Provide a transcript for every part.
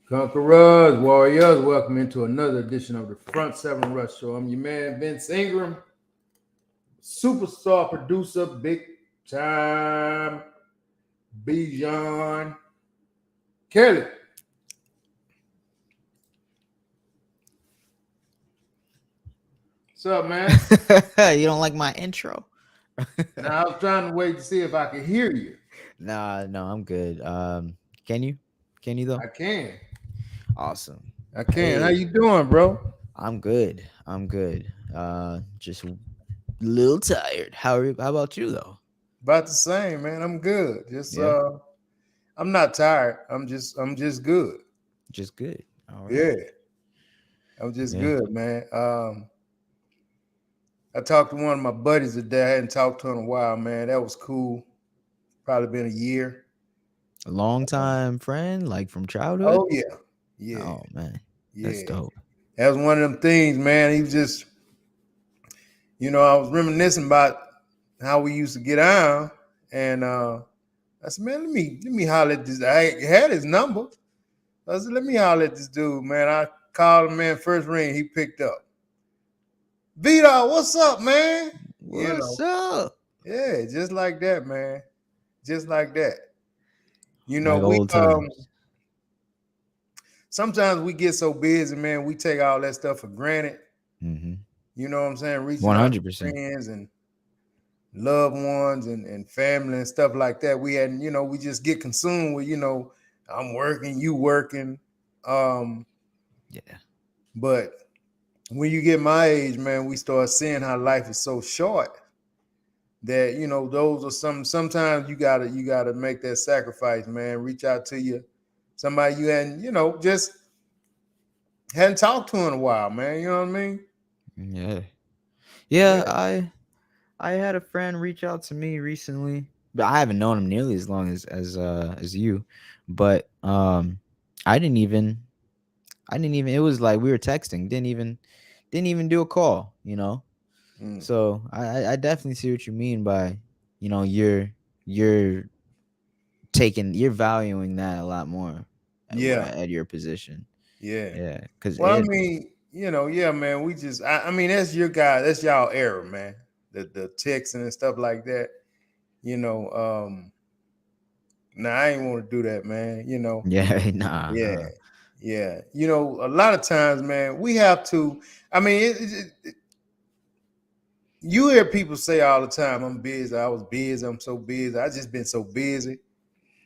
Conquerors, Warriors, welcome into another edition of the Front 7 Rush Show. I'm your man, Vince Ingram, superstar producer, big time, Bijan, Kelly. What's up, man? You don't like my intro? Now, I was trying to wait to see if I could hear you. No, I'm good. Can you? Can you though? I can. Awesome. I can. Hey. How you doing, bro? I'm good. Just a little tired. How about you though? About the same, man. I'm good. I'm not tired. I'm just good. Just good. All right. Yeah. I'm just good, man. I talked to one of my buddies today. I hadn't talked to him in a while, man. That was cool. Probably been a year. A long time friend, like from childhood? Oh, yeah. Yeah. Oh, man. Yeah. That's dope. That was one of them things, man. He was just, I was reminiscing about how we used to get on. And I said, man, let me holler at this. I had his number. I said, let me holler at this dude, man. I called him, man. First ring, he picked up. Vito, what's up, man? What's up? Yeah, just like that, man. Just like that. Sometimes we get so busy, man, we take all that stuff for granted. Mm-hmm. You know what I'm saying? Reaching 100%. out to friends and loved ones and family and stuff like that. We just get consumed with, I'm working, you working. Yeah. But when you get my age, man, we start seeing how life is so short that, those are sometimes you gotta make that sacrifice, man. Reach out to somebody you hadn't, just hadn't talked to in a while, man. You know what I mean? Yeah. I had a friend reach out to me recently, but I haven't known him nearly as long as you. But I didn't even it was like we were texting, didn't even do a call, So I definitely see what you mean by, you're valuing that a lot more at your position. Yeah. Because I mean, man, we just I mean, that's your guy, that's y'all era, man. The texting and stuff like that. I ain't want to do that, man. Yeah, nah. Yeah. A lot of times, man, we have to. I mean, you hear people say all the time, I'm busy. I was busy. I'm so busy. I just been so busy.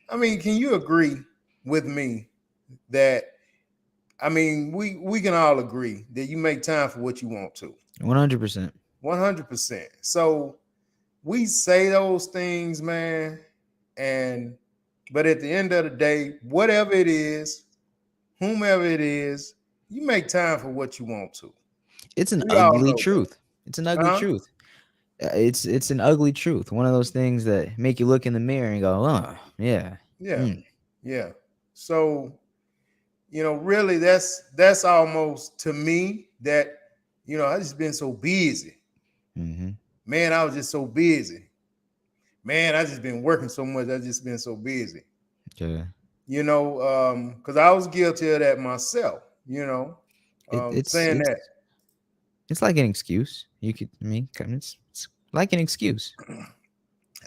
I mean, can you agree with me that, I mean, we can all agree that you make time for what you want to. 100%. 100%. So we say those things, man. But at the end of the day, whatever it is, whomever it is, you make time for what you want to. It's an ugly truth. It's an ugly Huh? truth. It's an ugly truth. One of those things that make you look in the mirror and go, "Oh, yeah." Yeah, Mm. yeah. So, really, that's almost to me that, I just been so busy. Mhm. Man, I was just so busy. Man, I just been working so much. I just been so busy. Yeah. Because I was guilty of that myself. It, it's Saying that it's it's like an excuse. You could I mean, it's like an excuse.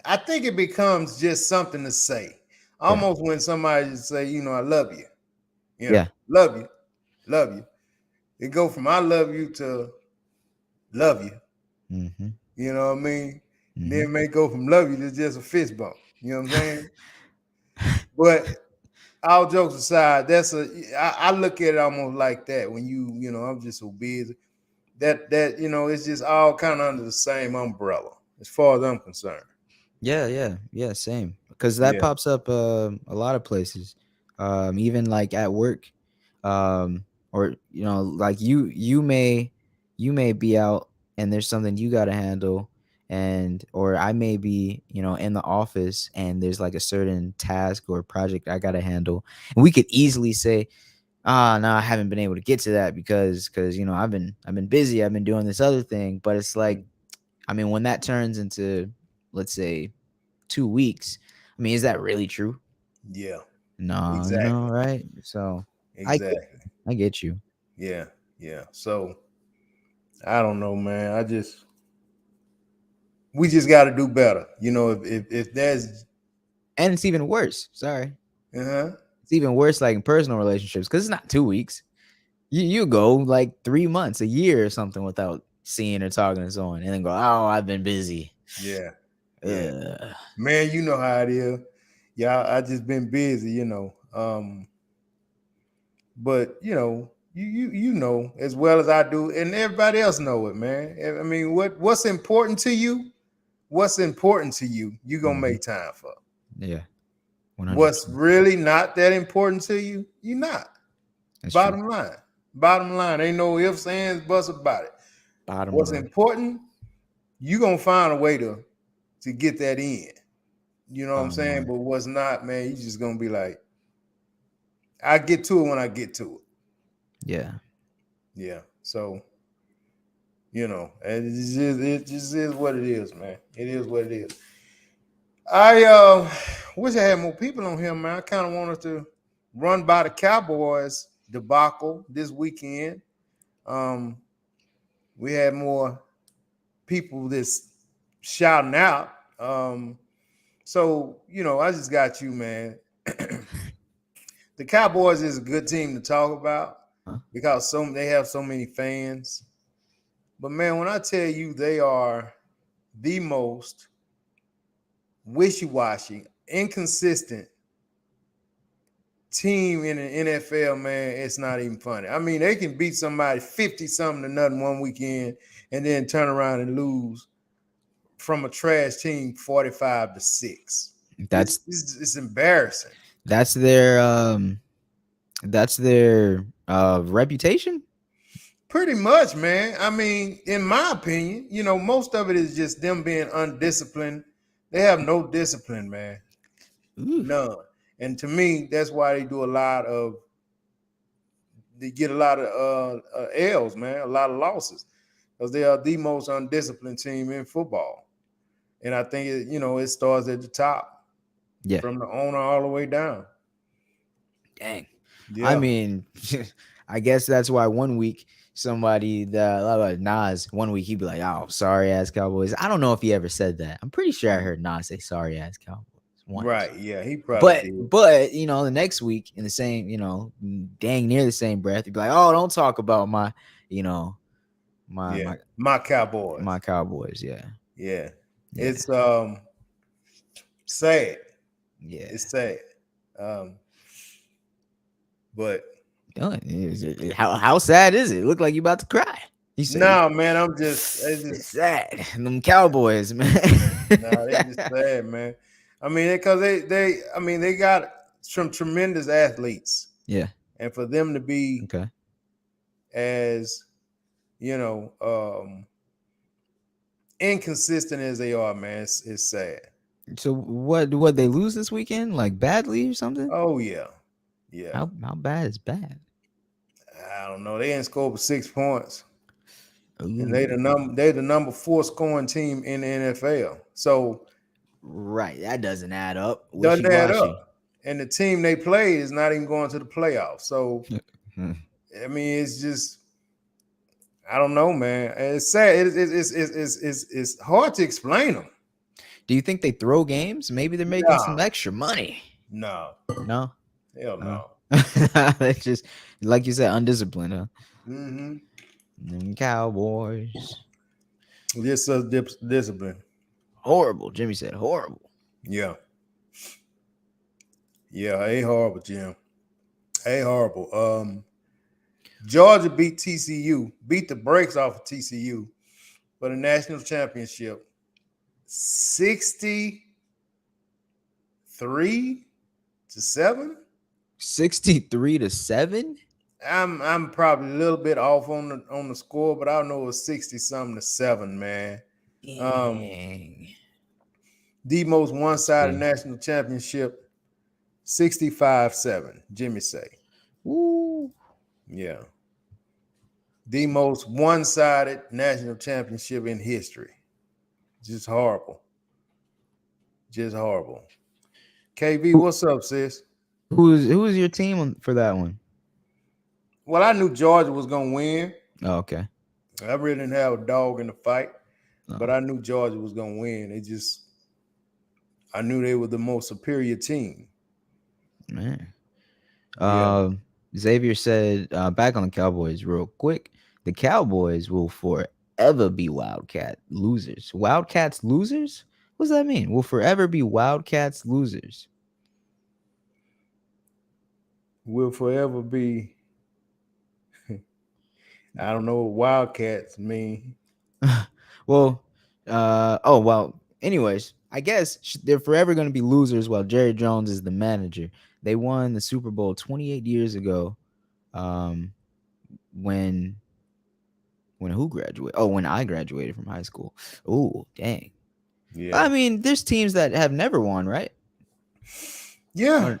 I think it becomes just something to say, Yeah. almost when somebody just say, I love you. Yeah. Love you, love you. It go from I love you to love you. Mhm. You know what I mean? And then Mhm. it may go from love you to just a fist bump. You know what I'm saying? But all jokes aside, I look at it almost like that. When I'm just so busy that it's just all kind of under the same umbrella as far as I'm concerned. Yeah, yeah, yeah, same. Because that Yeah, pops up a lot of places, even like at work, or like you may be out and there's something you got to handle, and or I may be in the office and there's like a certain task or project I got to handle, and we could easily say, no, I haven't been able to get to that because I've been busy, I've been doing this other thing, but it's like, I mean, when that turns into, let's say, 2 weeks. I mean, is that really true? yeah, No, exactly, right? So exactly. I get you. Yeah, yeah. So I don't know, man. We just got to do better. If there's, And it's even worse. Sorry. uh-huh, It's even worse like in personal relationships because it's not 2 weeks. You go like 3 months, a year or something without seeing or talking to someone and then go, oh, I've been busy. yeah, yeah, Ugh. man. You know how it is. Yeah, I just been busy. But you know as well as I do, and everybody else know it, man. I mean, what's important to you? What's important to you? You gonna Mhm. make time for. Yeah, What's 100%. really not that important to you? You not. That's true. Bottom line. Bottom line. Ain't no ifs, ands, buts about it. Bottom What's line. important? You gonna find a way to get that in. You know what I'm Bottom saying? line. But what's not, man, you just gonna be like, I get to it when I get to it. Yeah. Yeah. So, it just is what it is, man. It is what it is. I wish I had more people on here, man. I kind of wanted to run by the Cowboys debacle this weekend. Um, we had more people that's shouting out. So I just got you, man. The Cowboys is a good team to talk about Huh? because they have so many fans. But man, when I tell you they are the most wishy-washy, inconsistent team in the NFL, man, it's not even funny. I mean, they can beat somebody 50 something to nothing one weekend and then turn around and lose from a trash team 45-6. It's, That's it's, it's embarrassing. that's their reputation. Pretty much, man. I mean, in my opinion, most of it is just them being undisciplined. They have no discipline, man. Ooh. None. And to me, that's why they get a lot of L's, man, a lot of losses, because they are the most undisciplined team in football. And I think it starts at the top, Yeah. from the owner all the way down. Dang. I Yeah. mean, I guess that's why one week somebody that like Nas, one week he'd be like, "Oh, sorry ass Cowboys." I don't know if he ever said that. I'm pretty sure I heard Nas say "sorry ass Cowboys" once. Right. Yeah, he probably But did. but the next week in the same dang near the same breath, he'd be like, "Oh, don't talk about my you know my Yeah. my My Cowboys. my Cowboys." Yeah, Yeah. yeah, It's sad. yeah. It's sad. Um, but How sad is it? Look like you about to cry. You say no, man, it's it's just sad. Them Cowboys, man. no, they just sad, man. I mean, because I mean, they got some tremendous athletes, Yeah. and for them to be Okay. as you know, um, inconsistent as they are, man, it's sad. So what they lose this weekend? Like badly or something? Oh yeah, yeah. How bad is bad? I don't know. They didn't score but 6 points, and Ooh. they the number 4 scoring team in the NFL. So Right, that doesn't add up. doesn't Wishy add washy. up. And the team they play is not even going to the playoffs. So I mean, it's just I don't know, man. It's sad. It's hard to explain them. Do you think they throw games? Maybe they're making No, some extra money. no, No, hell no. no. That's just like you said, undisciplined, huh? Mm-hmm. Them Cowboys, Just discipline. horrible. Jimmy said horrible. Yeah, yeah. Ain't horrible, Jim. Ain't horrible. Georgia beat TCU, beat the brakes off of TCU for the national championship. 63-7. 63-7. I'm probably a little bit off on the score, but I know it was 60 something to 7, man. Dang. The most one-sided See. national championship, 65-7. Jimmy say, Woo. yeah, the most one-sided national championship in history. Just horrible. Just horrible. KB, what's up, sis? Who was your team for that one? Well, I knew Georgia was gonna win. Oh, okay. I really didn't have a dog in the fight, Oh. but I knew Georgia was gonna win. I knew they were the most superior team. Man. Yeah. Xavier said, back on the Cowboys real quick, the Cowboys will forever be Wildcat losers. Wildcats losers? What does that mean? Will forever be Wildcats losers. Will forever be. I don't know what Wildcats mean. Well, anyways, I guess they're forever going to be losers while Jerry Jones is the manager. They won the Super Bowl 28 years ago. When who graduated? Oh, when I graduated from high school. Oh, dang. Yeah. I mean, there's teams that have never won, right? Yeah.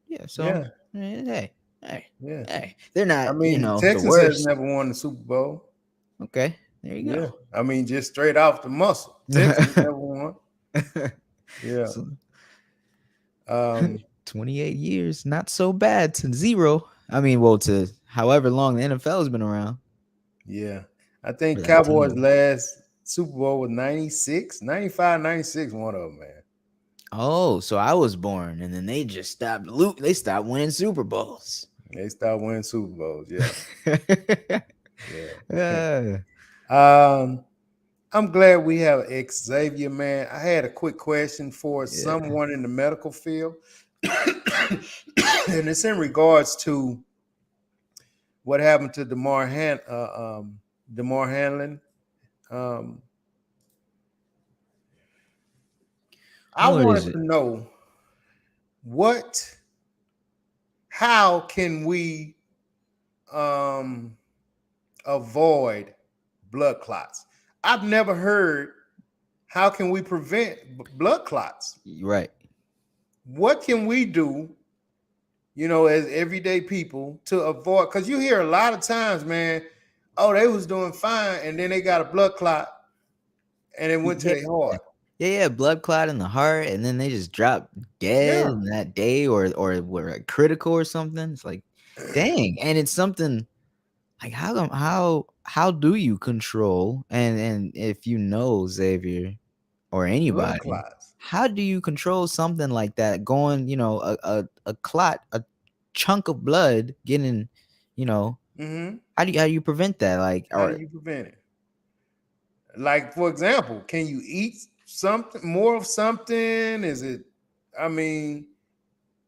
Yeah. So, Yeah. hey, Yeah. they're not. I mean, the Texas has worst. never won the Super Bowl. Okay, there you Yeah. go. I mean, just straight off the muscle. Texas never won. Yeah. So, 28 years, not so bad to 0. I mean, well, to however long the NFL has been around. Yeah. I think For that Cowboys team. last Super Bowl was 96, 95, 96, one of them, man. Oh, so I was born, and then they just stopped. They stopped winning Super Bowls. They stopped winning Super Bowls. Yeah. Yeah. I'm glad we have Xavier, man. I had a quick question for someone in the medical field, and it's in regards to what happened to Damar Hamlin. I wanted to know how can we avoid blood clots? I've never heard how can we prevent blood clots? Right. What can we do, as everyday people to avoid? Because you hear a lot of times, man, oh, they was doing fine, and then they got a blood clot, and it went to their heart. Yeah, blood clot in the heart, and then they just drop dead in that day, or were critical or something. It's like, dang, and it's something like how do you control and if you know Xavier or anybody, how do you control something like that going, a clot, a chunk of blood getting, how do you prevent that? Like, how do you prevent it? Like, for example, can you eat something more of something? Is it, I mean,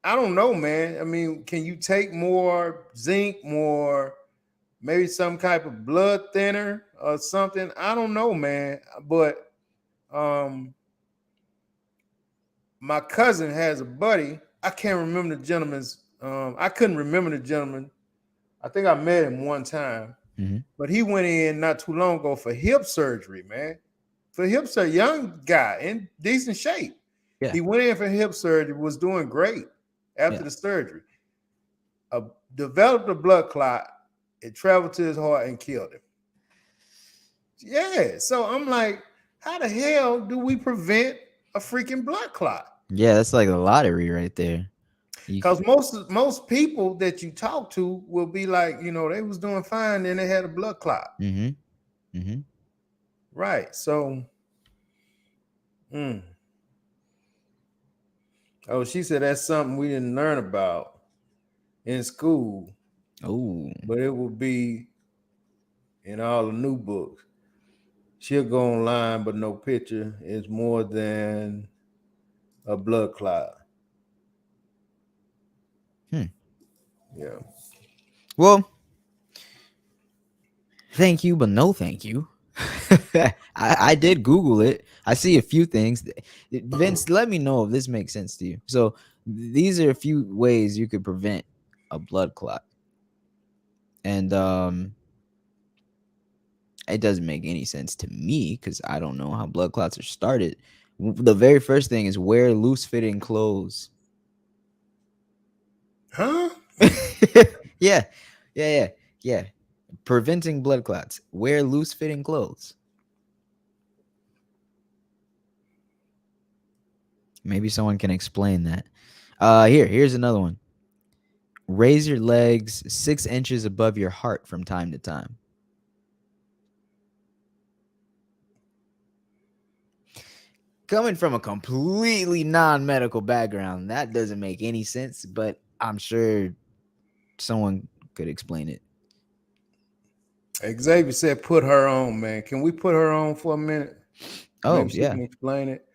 I don't know, man. I mean, can you take more zinc, maybe some type of blood thinner or something? I don't know, man. But my cousin has a buddy. I can't remember the gentleman's. I couldn't remember the gentleman. I think I met him one time, but he went in not too long ago for hip surgery, man. for hip surgery. Young guy in decent shape. Yeah. He went in for hip surgery, was doing great after Yeah. the surgery. Uh, Developed a blood clot. It traveled to his heart and killed him. Yeah. So I'm like, how the hell do we prevent a freaking blood clot? Yeah, that's like a lottery right there. You Because most people that you talk to will be like, they was doing fine, then they had a blood clot. mm-hmm. Mm-hmm. Right. So mm. Oh, she said that's something we didn't learn about in school, Oh. but it will be in all the new books. She'll go online, but no picture is more than a blood clot. Hmm. Yeah. Well, thank you, but no thank you. I did Google it. I see a few things. Vince, let me know if this makes sense to you. So these are a few ways you could prevent a blood clot. And it doesn't make any sense to me because I don't know how blood clots are started. The very first thing is wear loose fitting clothes. Huh? Yeah. Yeah. Yeah. Preventing blood clots. Wear loose fitting clothes. Maybe someone can explain that. Here's another one. Raise your legs 6 inches above your heart from time to time. Coming from a completely non-medical background, that doesn't make any sense, but I'm sure someone could explain it. Xavier said put her on, man. Can we put her on for a minute? Oh, Maybe she yeah. can explain it.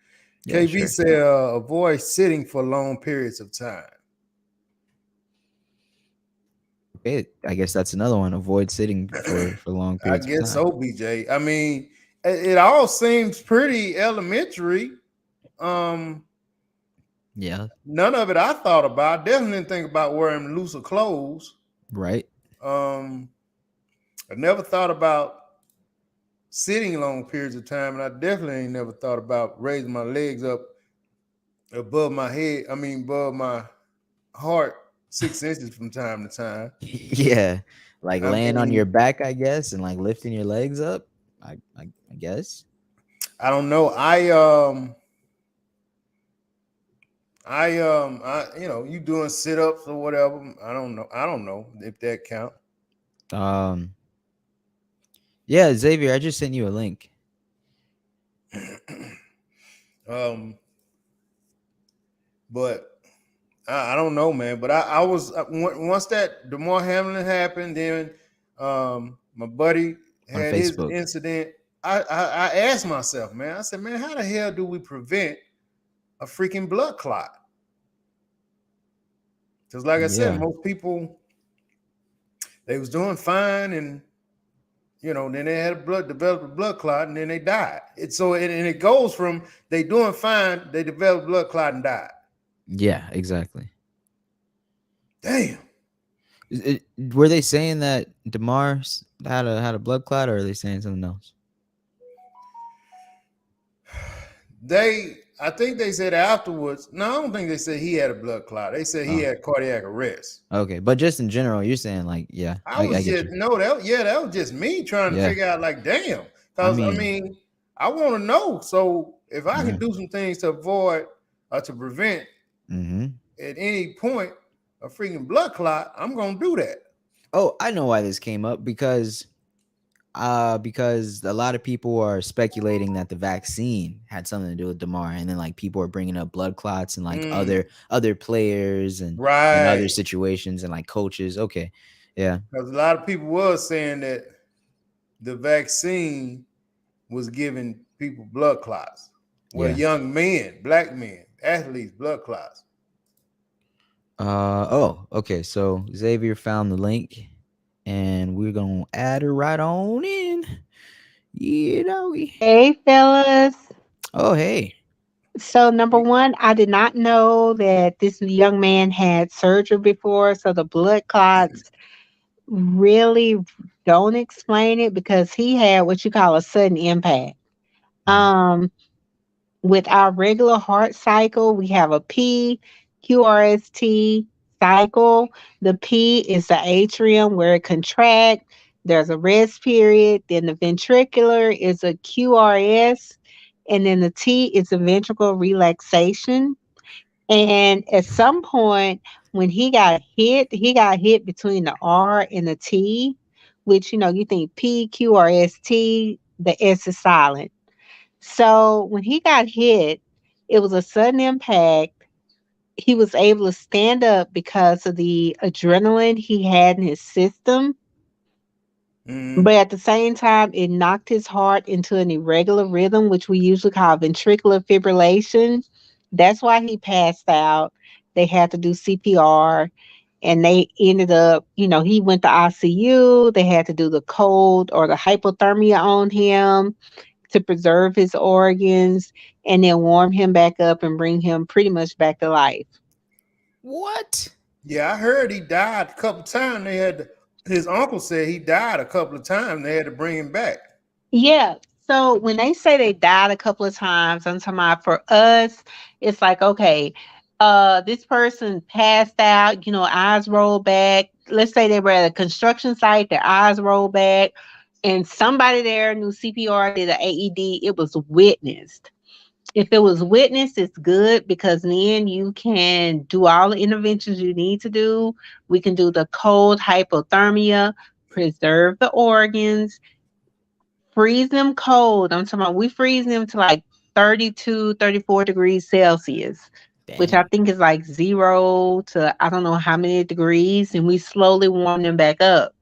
Yeah, KB sure. said avoid sitting for long periods of time. Okay, I guess that's another one. Avoid sitting for long I periods of guess time. so, BJ. I mean, it all seems pretty elementary. Um, Yeah, None of it I thought about. Definitely didn't think about wearing looser clothes. right? Um, I never thought about sitting long periods of time, and I definitely ain't never thought about raising my legs up above my head. I mean, above my heart, 6 inches from time to time. Yeah, like I laying on your mean, back, I guess, and like lifting your legs up. I guess. I don't know. You doing sit ups or whatever. I don't know. I don't know if that count. Um, yeah, Xavier, I just sent you a link. um, but I don't know, man. But I was once that DeMar Hamlin happened, then my buddy On had his Facebook. incident. I asked myself, man. I said, man, how the hell do we prevent a freaking blood clot? Because, like I said, Yeah, most people they was doing fine, and then they had developed a blood clot, and then they died. And it goes from they doing fine, they developed blood clot and died. yeah, exactly. Damn. Were they saying that Demar had a blood clot, or are they saying something else? I think they said afterwards. No, I don't think they said he had a blood clot. They said he Oh, had cardiac arrest. okay. But just in general, you're saying like, yeah, I I was get just you. no, that was just me trying to Yeah, figure out, like, damn. I Because I mean, mean, I want to know. So if I yeah. can do some things to avoid or to prevent Mm-hmm. at any point a freaking blood clot, I'm gonna do that. Oh, I know why this came up because a lot of people are speculating that the vaccine had something to do with Demar, and then like people are bringing up blood clots and like Mm, other players and other right. situations and like coaches. Okay, yeah, Because a lot of people was saying that the vaccine was giving people blood clots. Well, yeah. young men, black men, athletes, blood clots. Oh, okay. So Xavier found the link, and we're gonna add her right on in. Yeah, doggy. Hey, fellas. Oh, hey. So, number one, I did not know that this young man had surgery before. So, the blood clots really don't explain it because he had what you call a sudden impact. Mm. Um, with our regular heart cycle, we have a PQRST cycle. The P is the atrium where it contracts. There's a rest period. Then the ventricular is a QRS. And then the T is the ventricle relaxation. And at some point, when he got hit between the R and the T, which, you think P, Q, R, S, T, the S is silent. So when he got hit, it was a sudden impact. He was able to stand up because of the adrenaline he had in his system. Mm-hmm. But at the same time, it knocked his heart into an irregular rhythm, which we usually call ventricular fibrillation. That's why he passed out. They had to do CPR and they ended up, he went to ICU. They had to do the cold or the hypothermia on him to preserve his organs and then warm him back up and bring him pretty much back to life. What? Yeah, I heard he died a couple times. His uncle said he died a couple of times. They had to bring him back. Yeah. So when they say they died a couple of times, I'm talking about for us, it's like, okay, this person passed out, eyes rolled back. Let's say they were at a construction site, their eyes rolled back, and somebody there knew CPR, did an AED, it was witnessed. If it was witnessed, it's good because then you can do all the interventions you need to do. We can do the cold hypothermia, preserve the organs, freeze them cold. I'm talking about we freeze them to like 32, 34 degrees Celsius, which I Dang. think is like 0 to I don't know how many degrees, and we slowly warm them back up.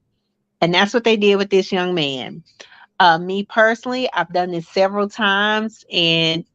And that's what they did with this young man. Me personally, I've done this several times, and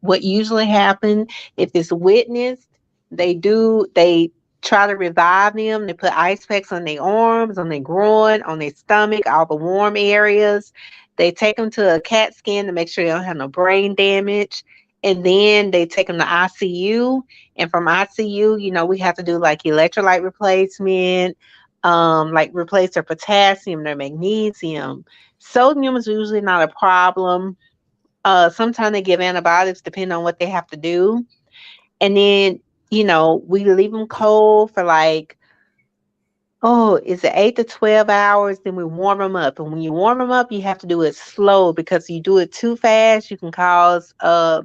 what usually happens if it's witnessed, they try to revive them. They put ice packs on their arms, on their groin, on their stomach, all the warm areas. They take them to a CAT scan to make sure they don't have no brain damage, and then they take them to ICU. And from ICU, we have to do like electrolyte replacement, like replace their potassium, their magnesium. Sodium is usually not a problem. Sometimes they give antibiotics depending on what they have to do. And then, we leave them cold for like, oh, is it 8 to 12 hours? Then we warm them up. And when you warm them up, you have to do it slow because you do it too fast, you can cause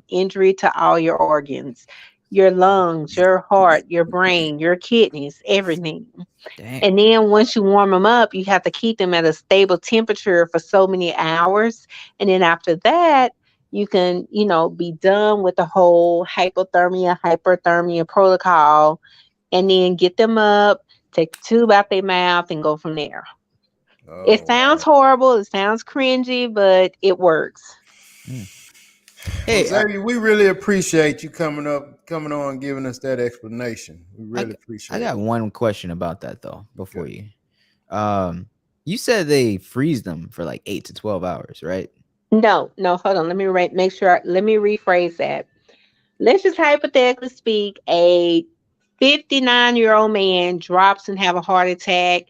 injury to all your organs, your lungs, your heart, your brain, your kidneys, everything. Dang. And then once you warm them up, you have to keep them at a stable temperature for so many hours. And then after that, you can, be done with the whole hypothermia, hyperthermia protocol, and then get them up, take the tube out their mouth, and go from there. It Oh sounds wow. horrible. It sounds cringy, but it works. Mm. Well, Hey, Xavier, we really appreciate you coming on, and giving us that explanation. We I, really g- I appreciate got it. one question about that though. Before Okay. you, um, you said they freeze them for like 8 to 12 hours, right? No, no, hold on. Let me make sure. Let me rephrase that. Let's just hypothetically speak, a 59-year-old man drops and have a heart attack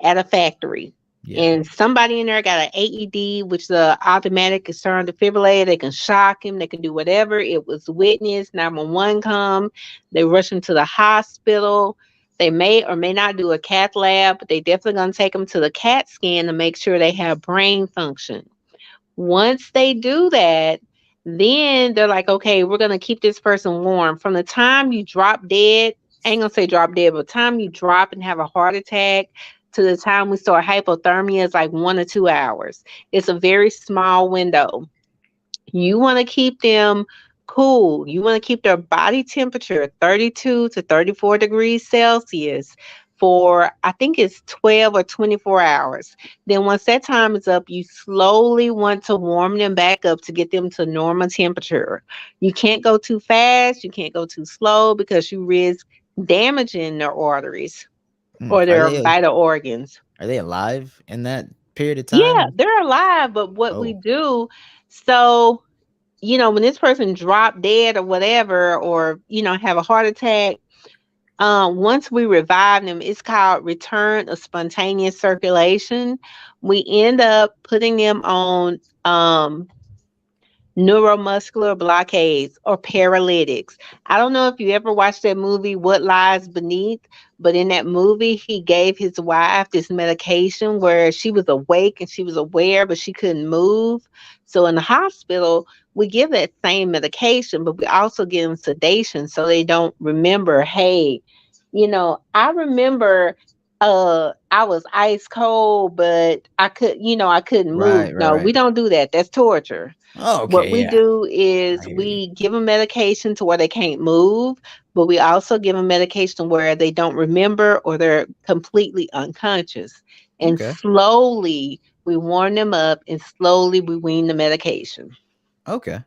at a factory. Yeah. And somebody in there got an AED, which is a automatic external defibrillator. They can shock him. They can do whatever. It was witnessed. 911 come. They rush him to the hospital. They may or may not do a cath lab, but they definitely going to take him to the CAT scan to make sure they have brain function. Once they do that, then they're like, okay, we're gonna keep this person warm. From the time you drop dead, I ain't gonna say drop dead, but the time you drop and have a heart attack to the time we start hypothermia is like 1 to 2 hours. It's a very small window. You want to keep them cool. You want to keep their body temperature 32 to 34 degrees Celsius for, I think it's 12 or 24 hours. Then once that time is up, you slowly want to warm them back up to get them to normal temperature. You can't go too fast. You can't go too slow because you risk damaging their arteries Mm. or their vital organs. Are they alive in that period of Yeah, time? they're alive, but what we Oh, do, so when this person drop dead or whatever, or, have a heart attack, once we revive them, it's called return of spontaneous circulation. We end up putting them on neuromuscular blockades, or paralytics. I don't know if you ever watched that movie, What Lies Beneath, but in that movie, he gave his wife this medication where she was awake and she was aware, but she couldn't move. So in the hospital, we give that same medication, but we also give them sedation so they don't remember, hey, I remember I was ice cold, but I couldn't move. Right, right, No, we right. don't do that. That's torture. Oh, What okay, we yeah. do I is hear you. we give them medication to where they can't move, but we also give them medication where they don't remember or they're completely unconscious. And Okay. slowly we warm them up and slowly we wean the medication. Okay.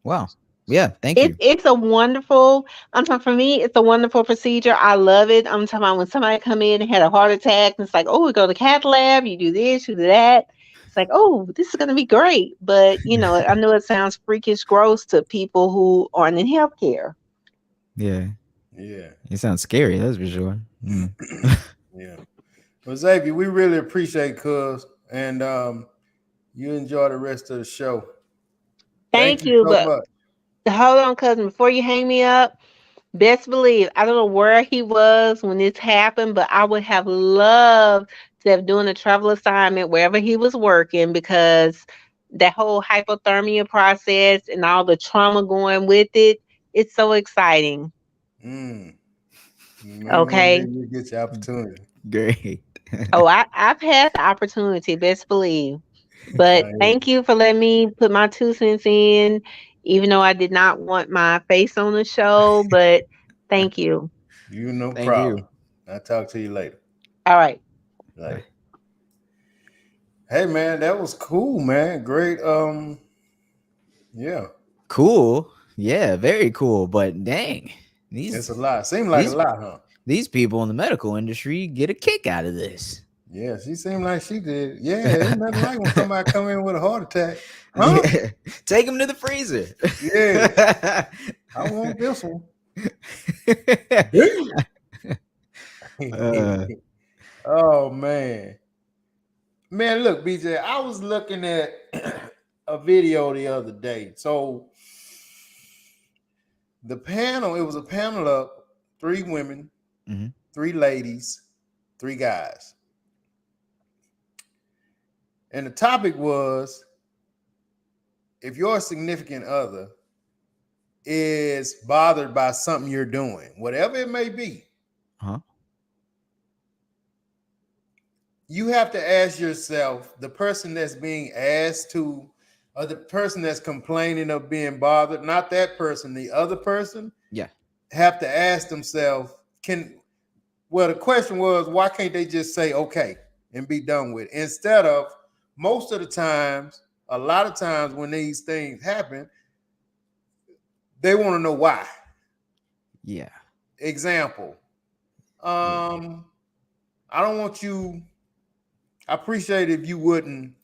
Wow. Yeah, thank It's you. it's a wonderful. I'm talking for me. It's a wonderful procedure. I love it. I'm talking about when somebody come in and had a heart attack, and it's like, oh, we go to cath lab. You do this, you do that. It's like, oh, this is gonna be great. But I know it sounds freakish gross to people who aren't in healthcare. Yeah. Yeah. It sounds scary, that's for sure. Mm. Yeah. Well, Xavier, we really appreciate Cuz, and you enjoy the rest of the show. Thank Thank you you. so But much. hold on, cousin, before you hang me up. Best believe, I don't know where he was when this happened, but I would have loved to have done a travel assignment wherever he was working because that whole hypothermia process and all the trauma going with it, it's so exciting. Mm. Maybe one day Okay. you'll get your opportunity. Great. Oh, I've had the opportunity, best believe. But Hey, thank you for letting me put my 2 cents in, even though I did not want my face on the show, but thank you. you no Thank problem. you. I'll talk to you later. All right. Bye. Later. Hey man, that was cool, man. Great. Yeah. Cool. Yeah, very cool. But dang, It's these a lot. Seemed like a these lot, huh? these people in the medical industry get a kick out of this. Yeah, she seemed like she did. Yeah, ain't nothing like when somebody come in with a heart attack. Huh? Yeah. Take them to the freezer. Yeah. I want this one. Damn. uh, Oh man. Man, look, BJ, I was looking at a video the other day. So the panel, it was a panel of 3 women, mhm. 3 ladies, 3 guys. And the topic was if your significant other is bothered by something you're doing, whatever it may be, Huh? you have to ask yourself, the person that's being asked to, or the person that's complaining of being bothered, not that person, the other person, Yeah. have to ask themselves, the question was, why can't they just say okay and be done with it? Instead of most of the times, a lot of times when these things happen, they want to know why. Yeah. Example, Yeah. I don't want you, I appreciate if you wouldn't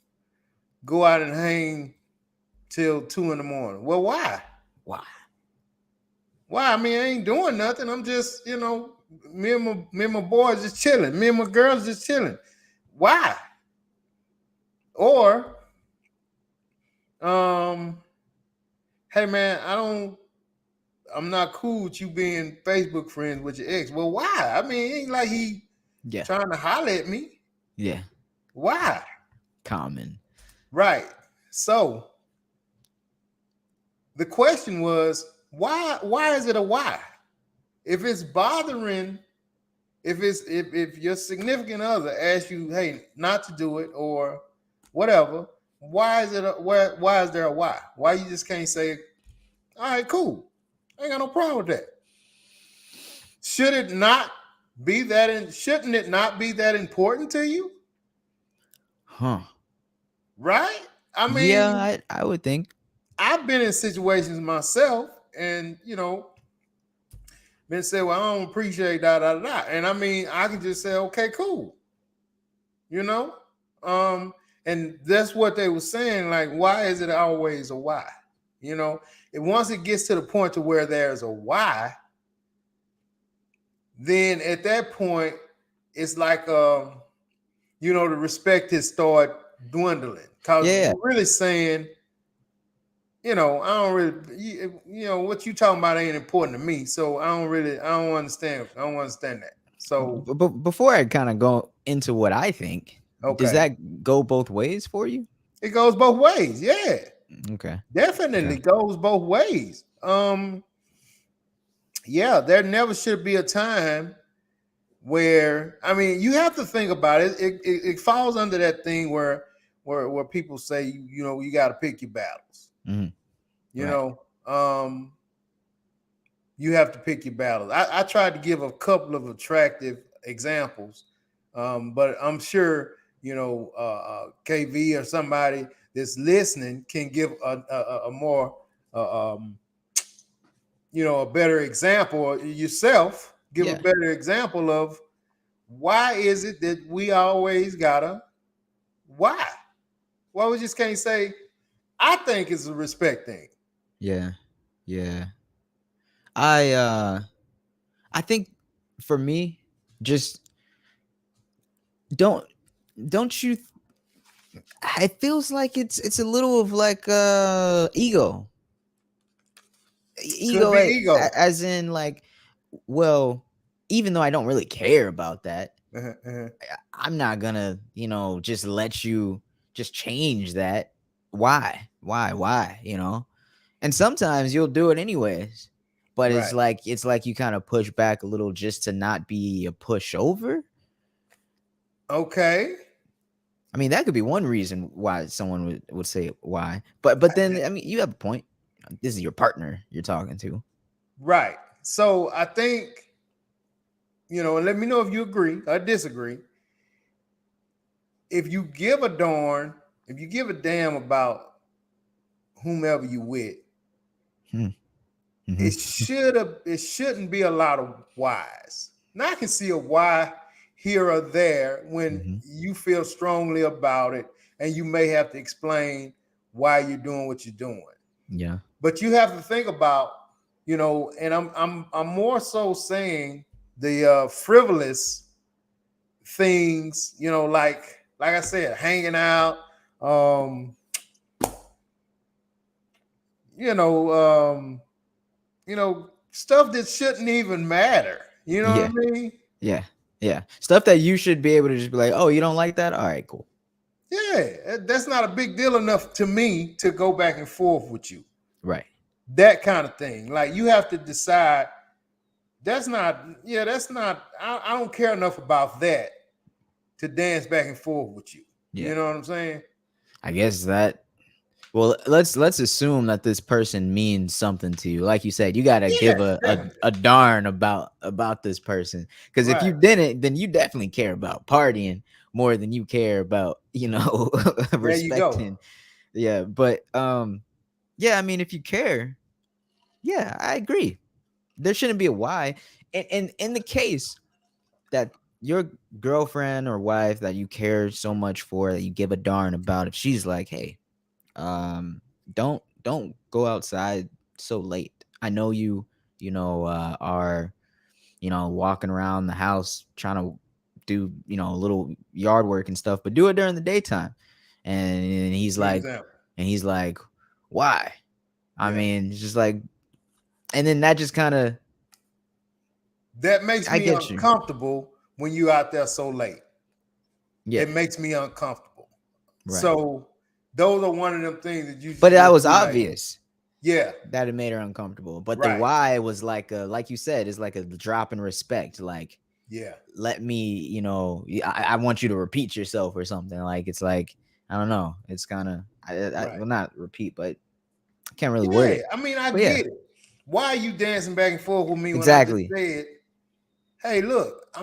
go out and hang till 2 in the morning. Well, why? Wow. Why? I mean, I ain't doing nothing. I'm just, me and my boys just chilling. Me and my girls just chilling. Why? Or, um, hey man, I'm not cool with you being Facebook friends with your ex. Well, why? I mean, it ain't like he Yeah. trying to holler at me. Yeah. Why? Common. Right. So the question was, why is it a why? If it's bothering, if your significant other asks you, hey, not to do it or whatever, why is is there a why? Why you just can't say, all right, cool. I ain't got no problem with that. Should it not be shouldn't it not be that important to you? Huh. Right? I Yeah, mean, I would think. I've been in situations myself and been said, well, I don't appreciate that. And I mean, I can just say, okay, cool. You know? And that's what they were saying. Like, why is it always a why? And once it gets to the point to where there's a why, then at that point, it's like the respect has started dwindling. Because Yeah. you're really saying, I don't really, what you talking about ain't important to me. So I don't understand. I don't understand that. So, But before I kind of go into what I think, does okay. that go both ways for you? It goes both ways. Yeah. Okay. Okay. Definitely goes both ways. Yeah, there never should be a time where, I mean, you have to think about it. It falls under that thing where people say, you got to pick your battles. Mhm. You Right. know, you have to pick your battles. I tried to give a couple of attractive examples, but I'm sure KV or somebody that's listening can give a more a better example, or yourself give a Yeah. better example of why is it that we always gotta why we just can't say I think it's a respect thing. Yeah. Yeah. I I think for me, just don't don't you it feels like it's a little of like ego. Could Ego be ego. as in like, well, even though I don't really care about that, Uh-huh, uh-huh. I'm not gonna, just let you just change that. Why? And sometimes you'll do it anyways. But Right. it's like you kind of push back a little just to not be a pushover. Okay. I mean, that could be one reason why someone would say why. But then I mean, you have a point. This is your partner you're talking to. Right. So I think, and let me know if you agree or disagree. If you give a darn, if you give a damn about whomever you with, Hmm. it Mm-hmm. shouldn't be a lot of whys. Now I can see a why here or there when Mm-hmm. you feel strongly about it and you may have to explain why you're doing what you're doing. Yeah. But you have to think about, and I'm more so saying the frivolous things, like I said, hanging out, um, you know, um, stuff that shouldn't even matter. You know what I Yeah. mean? Yeah. Yeah. Stuff that you should be able to just be like, oh, you don't like that? All right, cool. Yeah, that's not a big deal enough to me to go back and forth with you. Right. That kind of thing. Like you have to decide. I don't care enough about that to dance back and forth with you. Yeah. You know what I'm saying? I guess that. Well, let's assume that this person means something to you. Like you said, you gotta Yeah, give definitely. a darn about this person. Because if Right. you didn't, then you definitely care about partying more than you care about, There you go. respecting. Yeah, but yeah, I mean, if you care, yeah, I agree. There shouldn't be a why. And in the case that your girlfriend or wife that you care so much for, that you give a darn about, if she's like, hey, don't go outside so late. I know are walking around the house trying to do a little yard work and stuff, but do it during the daytime. And he's Good like, example. why? I Yeah. mean, it's just like, and then that just kind of, That makes I me get you. uncomfortable when you out there so late. Yeah. It makes me uncomfortable. Right. So those are one of them things that you But that just was be like, obvious yeah, that it made her uncomfortable. But the right. why was like you said, is like a drop in respect. Like, Yeah. let me, I want you to repeat yourself or something. Like, it's like, I don't know. It's kind of, Right. well, not repeat, but I can't really word Yeah. it. I mean, I But yeah, get it. Why are you dancing back and forth with me when I just exactly. said, hey, look, I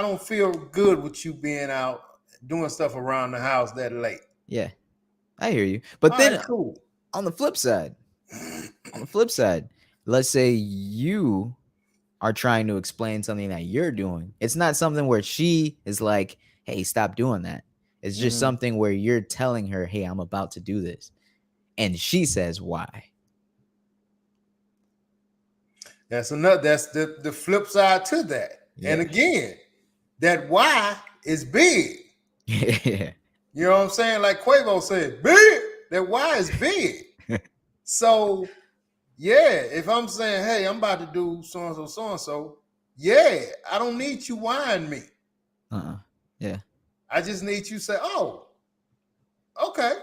don't feel good with you being out doing stuff around the house that late. Yeah, I hear you. But All right, then cool. on the flip side, let's say you are trying to explain something that you're doing. It's not something where she is like, hey, stop doing that. It's just Mhm. something where you're telling her, hey, I'm about to do this. And she says, why? That's the flip side to that. And Yeah. again, that why is big. Yeah. You know what I'm saying? Like Quavo said, big. That why is big. So yeah, if I'm saying, hey, I'm about to do so and so, yeah, I don't need you whine me. Yeah. I just need you to say, oh, okay,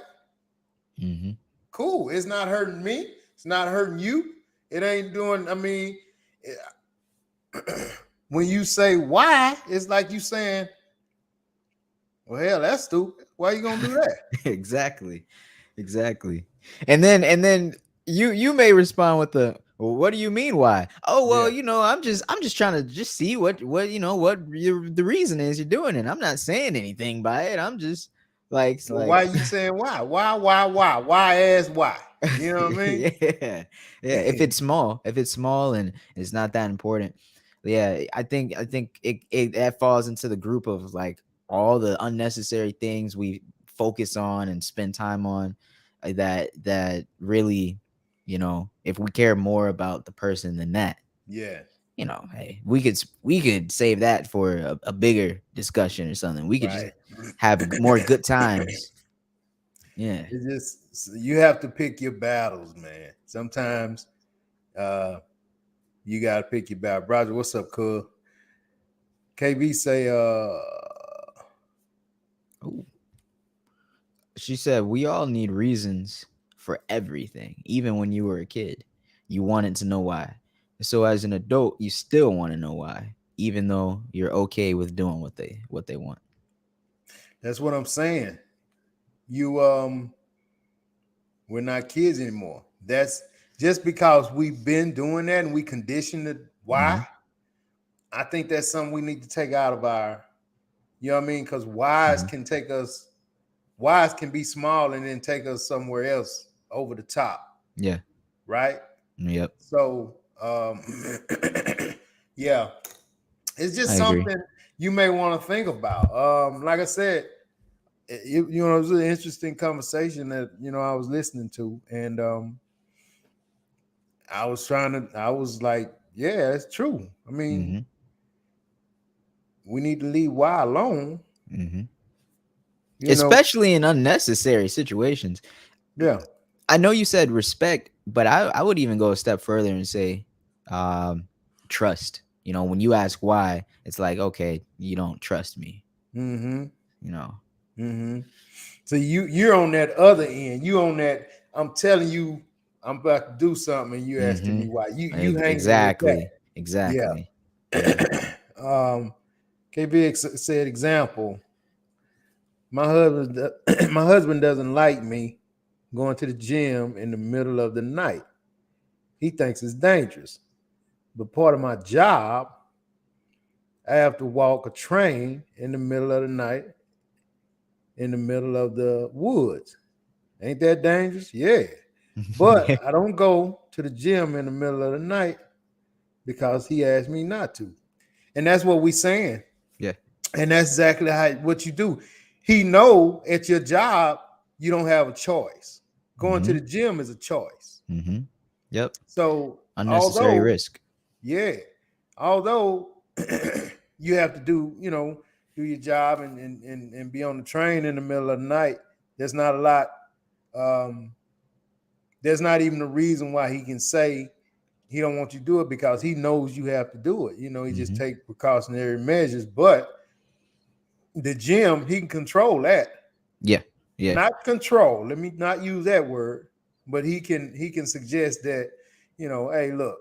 Mm-hmm. cool. It's not hurting me. It's not hurting you. It ain't doing. I mean, when you say why, it's like you saying, well, hell, that's stupid. Why you gonna do that? Exactly. Exactly. And then you may respond with the, well, what do you mean why? Oh, well, Yeah. I'm just trying to just see what the reason is you're doing it. I'm not saying anything by it. I'm just like it's Well, why like you saying why? Why ask why? You know what I yeah. Yeah, if it's small and it's not that important. Yeah, I think it that falls into the group of like all the unnecessary things we focus on and spend time on, that really, if we care more about the person than that, Yeah. hey, we could save that for a bigger discussion or something. We could just Right. have more good times. Yeah. It's just you have to pick your battles, man. Sometimes uh you gotta pick your battle. Roger, what's up, cuz? KB say Ooh. She said, we all need reasons for everything. Even when you were a kid, you wanted to know why. So as an adult, you still want to know why, even though you're okay with doing what they want. that's what I'm saying. You we're not kids anymore. That's just because we've been doing that and we conditioned it. Mm-hmm. Why? I think that's something we need to take out of our, you know what I mean? Because whys Mm-hmm. can take us, whys can be small and then take us somewhere else over the top, Yeah. right? Yep. So yeah, it's just I agree. something you may want to think about. Like I said, it was an interesting conversation that I was listening to, and I was like, yeah, it's true. I mean, Mm-hmm. we need to leave why alone, Mm-hmm. you know. Especially in unnecessary situations. Yeah. I know you said respect, but I would even go a step further and say, um, trust. When you ask why, it's like, okay, you don't trust me. Mm-hmm. You know. Mm-hmm. So you're on that other end. You on that. I'm telling you, I'm about to do something, and you asking me Mm-hmm. why. You hanging with that. Exactly. Exactly. Yeah. Yeah. KB said, example. My husband, my husband doesn't like me going to the gym in the middle of the night. He thinks it's dangerous. But part of my job, I have to walk a train in the middle of the night, in the middle of the woods. Ain't that dangerous? Yeah. But Yeah. I don't go to the gym in the middle of the night because he asked me not to. And that's what we saying. Yeah. And that's exactly what you do. He know at your job you don't have a choice. Going to Mm-hmm. the gym is a choice. Mm-hmm. Yep. So Unnecessary although, risk. yeah, although you have to do your job and be on the train in the middle of the night, there's not a lot. Um, there's not even a reason why he can say he don't want you to do it because he knows you have to do it. He just Mm-hmm. take precautionary measures. But the gym, he can control that. Yeah. Yeah. Not control. Let me not use that word, but he can suggest that, hey, look,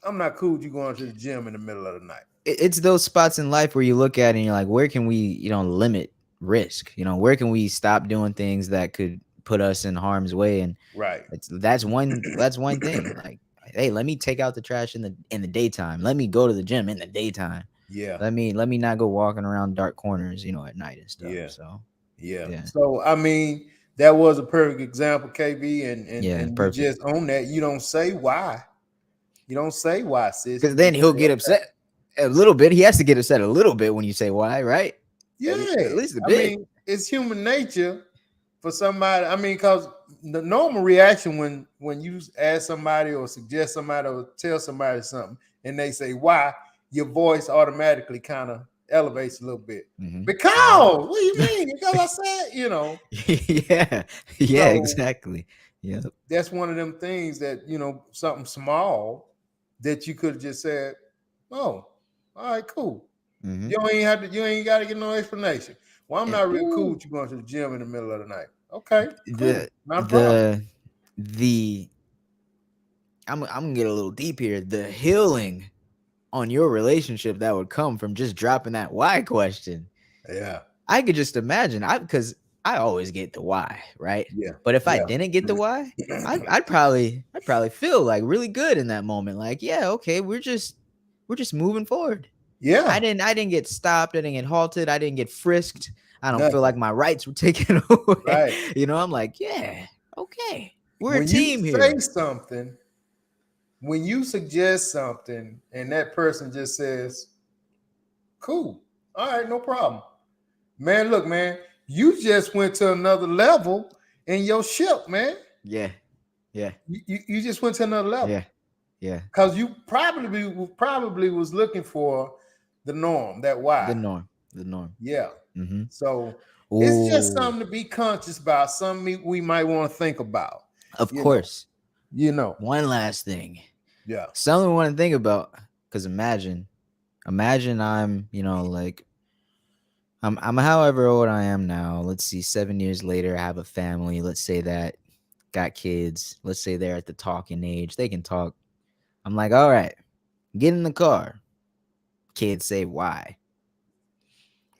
I'm not cool with you going to the gym in the middle of the night. It's those spots in life where you look at it and you're like, where can we, limit risk? Where can we stop doing things that could put us in harm's way? And Right. that's one thing. Like, hey, let me take out the trash in the daytime. Let me go to the gym in the daytime. Yeah. Let me not go walking around dark corners, at night and stuff. Yeah. So Yeah. yeah. So I mean, that was a perfect example, KB, and Yeah, and you perfect. just own that. You don't say why. You don't say why, sis. Because You then just he'll say, get okay. upset a little bit. He has to get upset a little bit when you say why, right? At Yeah. least a I bit. mean, it's human nature for somebody. I mean, because the normal reaction when you ask somebody or suggest somebody or tell somebody something and they say why, your voice automatically kind of elevates a little bit. Mm-hmm. Because what do you mean? Because I said, Yeah, yeah, So exactly. Yep. That's one of them things that, something small that you could have just said, "Oh, all right, cool." Mm-hmm. You ain't got to get no explanation. Well, I'm And not real cool ooh, with you going to the gym in the middle of the night. Okay, cool, the not a problem. the the I'm gonna get a little deep here. The healing on your relationship that would come from just dropping that why question. Yeah, I could just imagine. Because I always get the why, right? yeah, But if I yeah, didn't get the why, I'd probably feel like really good in that moment. Like, yeah, okay, we're just moving forward. I yeah. didn't I didn't get stopped. I didn't get halted. I didn't get frisked. I don't feel Nothing. like my rights were taken away. Right. I'm like, yeah, okay, we're a When you team say here. something, when you suggest something, and that person just says, "Cool, all right, no problem." Man, look, man, you just went to another level in your ship, man. Yeah, yeah, You just went to another level yeah, yeah. because you probably was looking for the norm, that The why. norm, the norm. Yeah. Mm-hmm. So it's just Oh, something to be conscious about, something we might want to think about. of You know, course. you know. One last thing, Yeah. something we want to think about. Because imagine I'm, like I'm however old I am now. Let's see, 7 years later, I have a family. Let's say that got kids. Let's say they're at the talking age. They can talk. I'm like, all right, get in the car. Kids say why.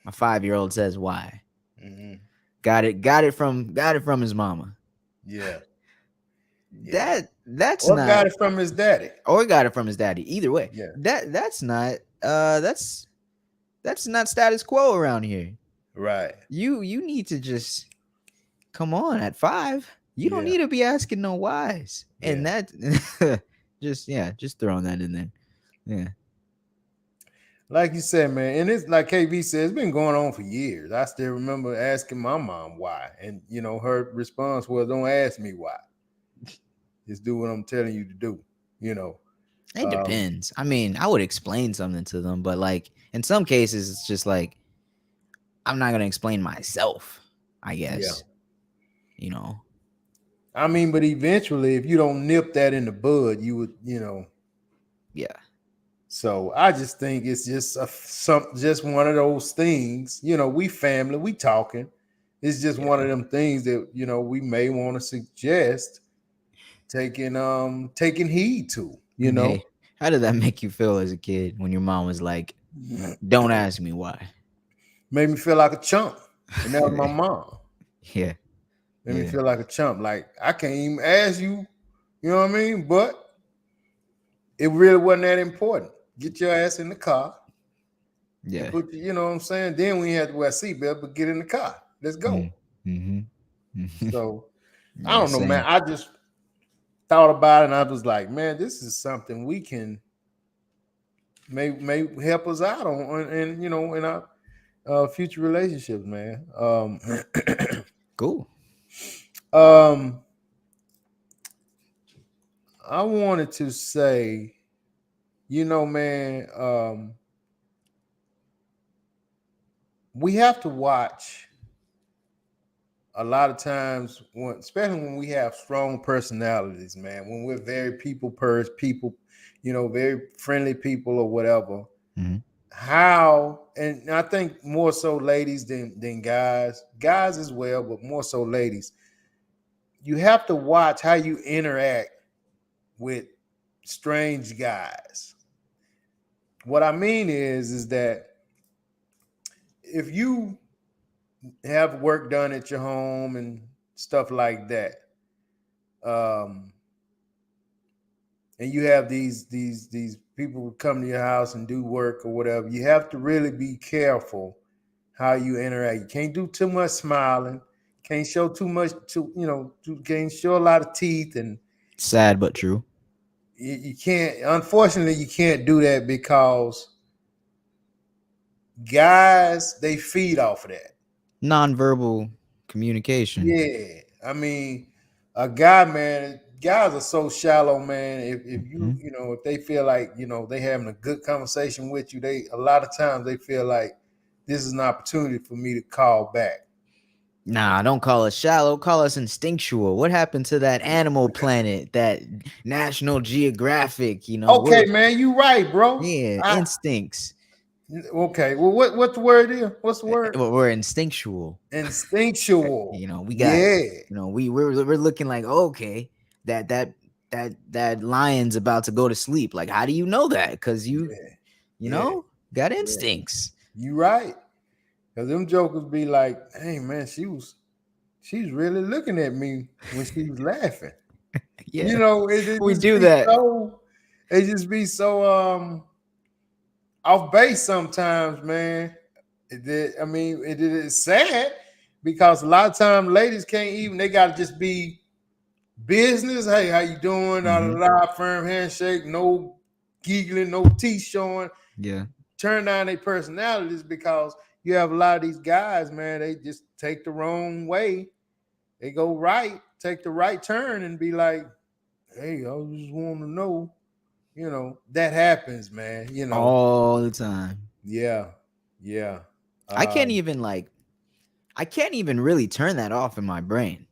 My 5-year-old says why. Mm-hmm. Got it from his mama. Yeah. Yeah. That's Or not, got it from his daddy. or got it from his daddy. Either way, Yeah. that's not that's not status quo around here. Right. You need to just come on at 5. You don't Yeah. need to be asking no whys. And Yeah. that just throwing that in there. Yeah. Like you said, man, and it's like KB said, it's been going on for years. I still remember asking my mom why, and her response was, "Don't ask me why. Just do what I'm telling you to do." You know. It Um, depends. I mean, I would explain something to them, but like in some cases it's just like I'm not gonna explain myself, I yeah. guess. You know. I mean, but eventually, if you don't nip that in the bud, you would. Yeah. So I just think it's just just one of those things. We family, we talking. It's just one Yeah. of them things that we may want to suggest taking heed to. Hey, how did that make you feel as a kid when your mom was like, "Don't ask me why"? Made me feel like a chump, and that was my mom. Yeah. Made me Yeah. feel like a chump. Like I can't even ask you. You know what I mean? But it really wasn't that important. Get your ass in the car and Yeah. put. You know what I'm saying? Then we had to wear a seatbelt, but get in the car. Let's go. Mm-hmm. So I Yeah. don't know, man. Same. I just thought about it, and I was like, man, this is something we can may help us out on, and in our future relationships, man. Cool. Um, I wanted to say, man, we have to watch a lot of times especially when we have strong personalities, man, when we're very people, very friendly people or whatever. Mm-hmm. How, and I think more so ladies than guys as well, but more so ladies. You have to watch how you interact with strange guys. What I mean is that if you have work done at your home and stuff like that, um, and you have these people who come to your house and do work or whatever, you have to really be careful how you interact. You can't do too much smiling, can't show too much, can't show a lot of teeth, and Sad but true. you can't. Unfortunately, you can't do that because guys, they feed off of that. Nonverbal communication. Yeah, I mean, a guy, man, guys are so shallow, man. If Hmm. if they feel like they having a good conversation with you, they a lot of times they feel like this is an opportunity for me to call back. Nah, don't call us shallow. Call us instinctual. What happened to that Animal Planet, that National Geographic? Okay, We're man, you right, bro. yeah, I instincts. okay. Well, what the word is? What's the word? We're instinctual. Instinctual. We got, Yeah, we're looking like, okay, that lion's about to go to sleep. Like, how do you know that? Because yeah, you yeah, know got yeah. instincts. You right. Cause them jokers be like, hey man, she's really looking at me when she was laughing. Yeah, It we just do be that. so it just be so off base sometimes, man. I mean, it is sad because a lot of times ladies can't even. They got to just be business. Hey, how you doing? Da, Mm-hmm. da, da, firm handshake, no giggling, no teeth showing. Yeah. Turn down their personalities because you have a lot of these guys, man. They just take the wrong way. They go right, take the right turn, and be like, "Hey, I just want to know." That happens, man. All the time. Yeah, yeah. I can't Um, even I can't even really turn that off in my brain.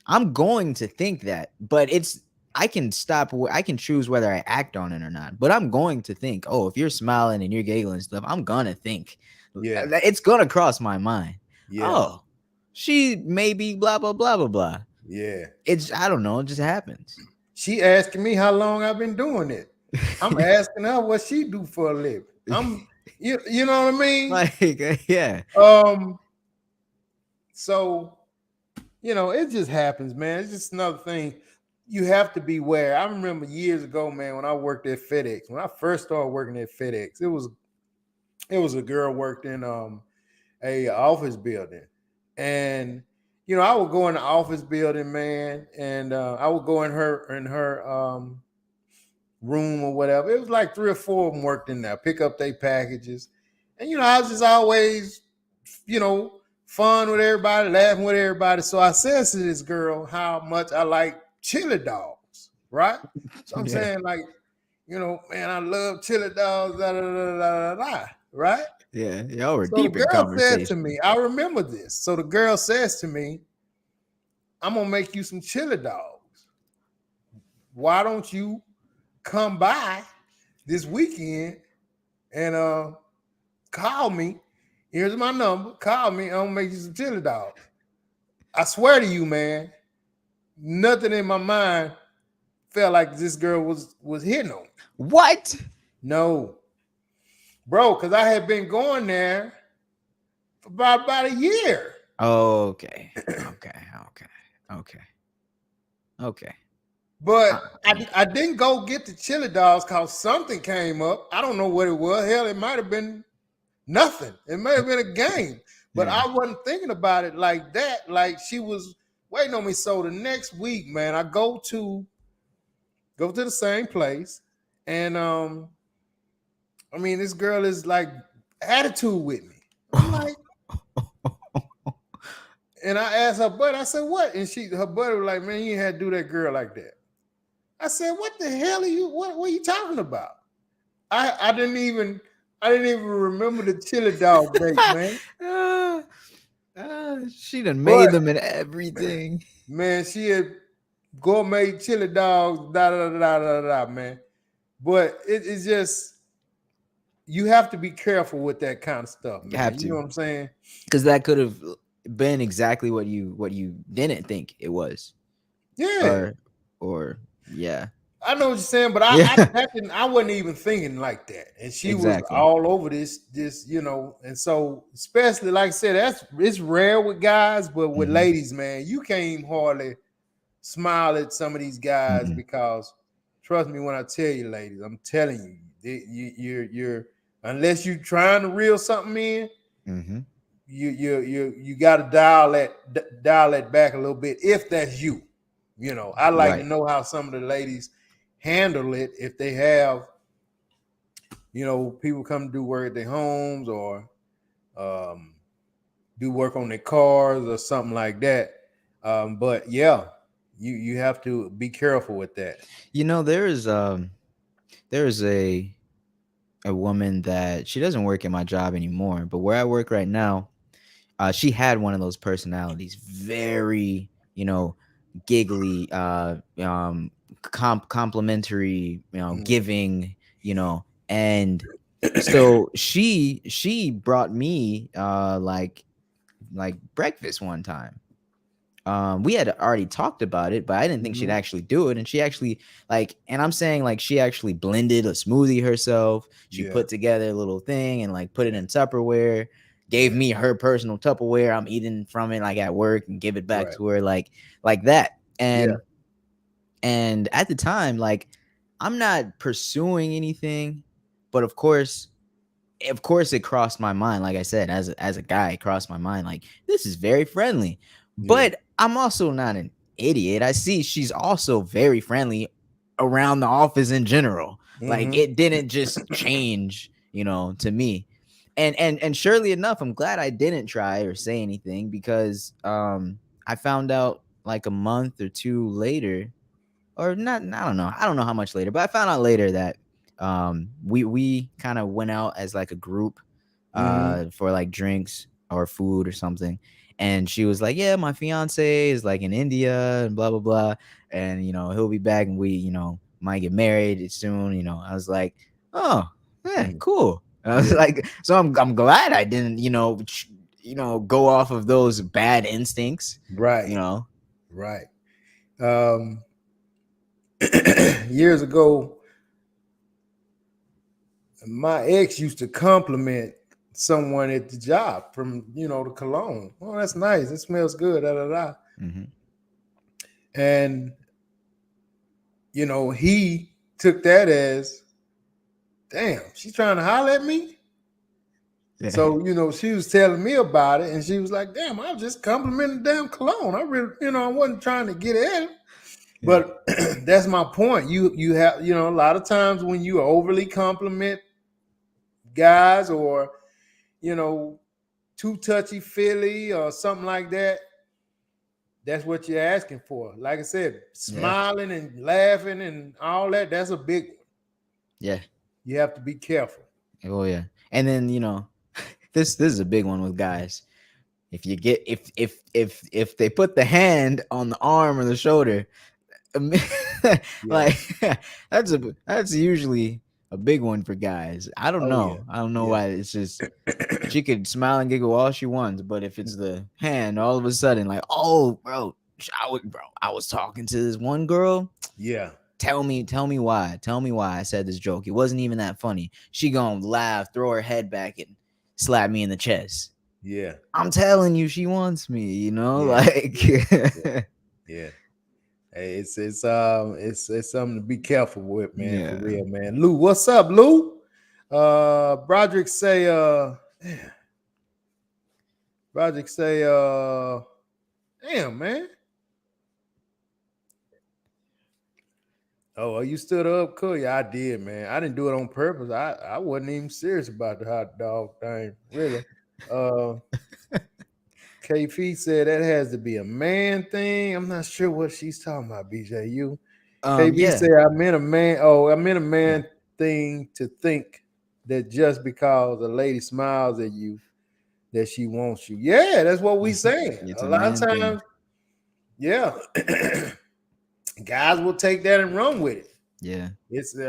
I'm going to think that, but I can I can choose whether I act on it or not. But I'm going to think, oh, if you're smiling and you're giggling and stuff, I'm gonna think yeah, it's gonna cross my mind. yeah, Oh, she may be blah blah blah blah blah. yeah. I don't know, it just happens. She asking me how long I've been doing it. I'm asking her what she do for a living. You know what I mean? Like, yeah. Um, so it just happens, man. It's just another thing you have to beware. I remember years ago, man, when I worked at FedEx. When I first started working at FedEx, it was a girl worked in a office building, and I would go in the office building, man, and I would go in her room or whatever. It was like three or four of them worked in there, pick up their packages, and I was just always you know fun with everybody, laughing with everybody. So I said to this girl how much I like chili dogs, right? So I'm Yeah. saying like, man, I love chili dogs, da da da da da da, right? Yeah. Y'all were So the deep in girl said to conversation. me, I remember this. So the girl says to me, I'm gonna make you some chili dogs. Why don't you come by this weekend and call me? Here's my number. Call me. I'm gonna make you some chili dogs. I swear to you, man, nothing in my mind felt like this girl was hitting on me. What? No, bro, because I had been going there for about a year. Okay. Okay. Okay. Okay. Okay. But Uh, I didn't go get the chili dogs because something came up. I don't know what it was. Hell, it might have been nothing. It may have been a game. But yeah. I wasn't thinking about it like that. Like she was waiting on me. So the next week, man, I go to the same place. And I mean, this girl is like attitude with me. I'm like, and I asked her buddy, I said, what? And her buddy was like, man, you ain't had to do that girl like that. I said, what the hell are you what are you talking about? I didn't even remember the chili dog bake, man. uh, she done made But them and everything. man, she had gourmet chili dogs, da da da da da da, man. But it's just you have to be careful with that kind of stuff, You have man. You know to, what I'm saying? because that could have been exactly what you didn't think it was, Yeah, or yeah, I know what you're saying, but yeah, I wasn't even thinking like that. And she was exactly. all over this, and so especially like I said, it's rare with guys, but with Mm-hmm. ladies, man, you can't even hardly smile at some of these guys Mm-mm. because trust me when I tell you, ladies, I'm telling you, you're unless you're trying to reel something in, Mm-hmm. you got to dial that back a little bit if that's you. I like to Right. know how some of the ladies handle it if they have people come to do work at their homes or um, do work on their cars or something like that. But yeah, you have to be careful with that. There is a woman that she doesn't work at my job anymore, but where I work right now, She had one of those personalities, very, giggly, complimentary, Mhm. giving, and so she brought me like breakfast one time. We had already talked about it, but I didn't think she'd Mhm. actually do it. And she actually and I'm saying like she actually blended a smoothie herself. She Yeah. put together a little thing and like put it Yeah. in Tupperware, gave Yeah. me her personal Tupperware. I'm eating from it like at work and give it back Right. to her like that. Yeah. And at the time, like I'm not pursuing anything, but of course it crossed my mind, like I said, as a guy, it crossed my mind like this is very friendly. Yeah. But I'm also not an idiot. I see she's also very friendly around the office in general. Like Mhm. it didn't just change, to me. And surely enough, I'm glad I didn't try or say anything because I found out like a month or two later, or not, I don't know how much later, but I found out later that we kind of went out as like a group Mhm. for like drinks or food or something. And she was like, yeah, my fiance is like in India and blah blah blah, and he'll be back and we might get married soon. I was like, oh yeah, Mhm. cool. I was Yeah. like, so I'm glad I didn't go off of those bad instincts you Right. know Right. Um, years ago, my ex used to compliment someone at the job from the cologne. Oh, that's nice. It smells good. Da da da. hmm And he took that as, damn, she's trying to holler at me. yeah So she was telling me about it, and she was like, damn, I was just complimenting damn cologne. I really, I wasn't trying to get at him. yeah But that's my point. You have a lot of times when you overly compliment guys, or you know too touchy feely or something like that, that's what you're asking for. Like I said, yeah smiling and laughing and all that, that's a big one. yeah You have to be careful. Oh yeah. And then this is a big one with guys. If you get if they put the hand on the arm or the shoulder, Yeah. like that's usually a big one for guys. I don't Oh yeah. know. I don't know Yeah. why. It's just she could smile and giggle all she wants, but if it's the hand, all of a sudden, like, oh, bro, I was talking to this one girl. Yeah. Tell me why. Tell me why I said this joke. It wasn't even that funny. She gonna laugh, throw her head back, and slap me in the chest. Yeah. I'm telling you, she wants me. Yeah. Like, Yeah. Yeah. Yeah. Hey, it's something to be careful with, man, for yeah. real, man. Lou, what's up, Lou? Broderick say, Broderick say, damn, man. Oh, you stood up, cool. Yeah, I did, man. I didn't do it on purpose. I wasn't even serious about the hot dog thing, really. Uh, KP said that has to be a man thing. I'm not sure what she's talking about, BJU. KB Yeah. said I meant a man. Oh, I meant a man thing to think that just because a lady smiles at you, that she wants you. Yeah, that's what we saying. It's A a lot of man thing. times, yeah, guys will take that and run with it. Yeah.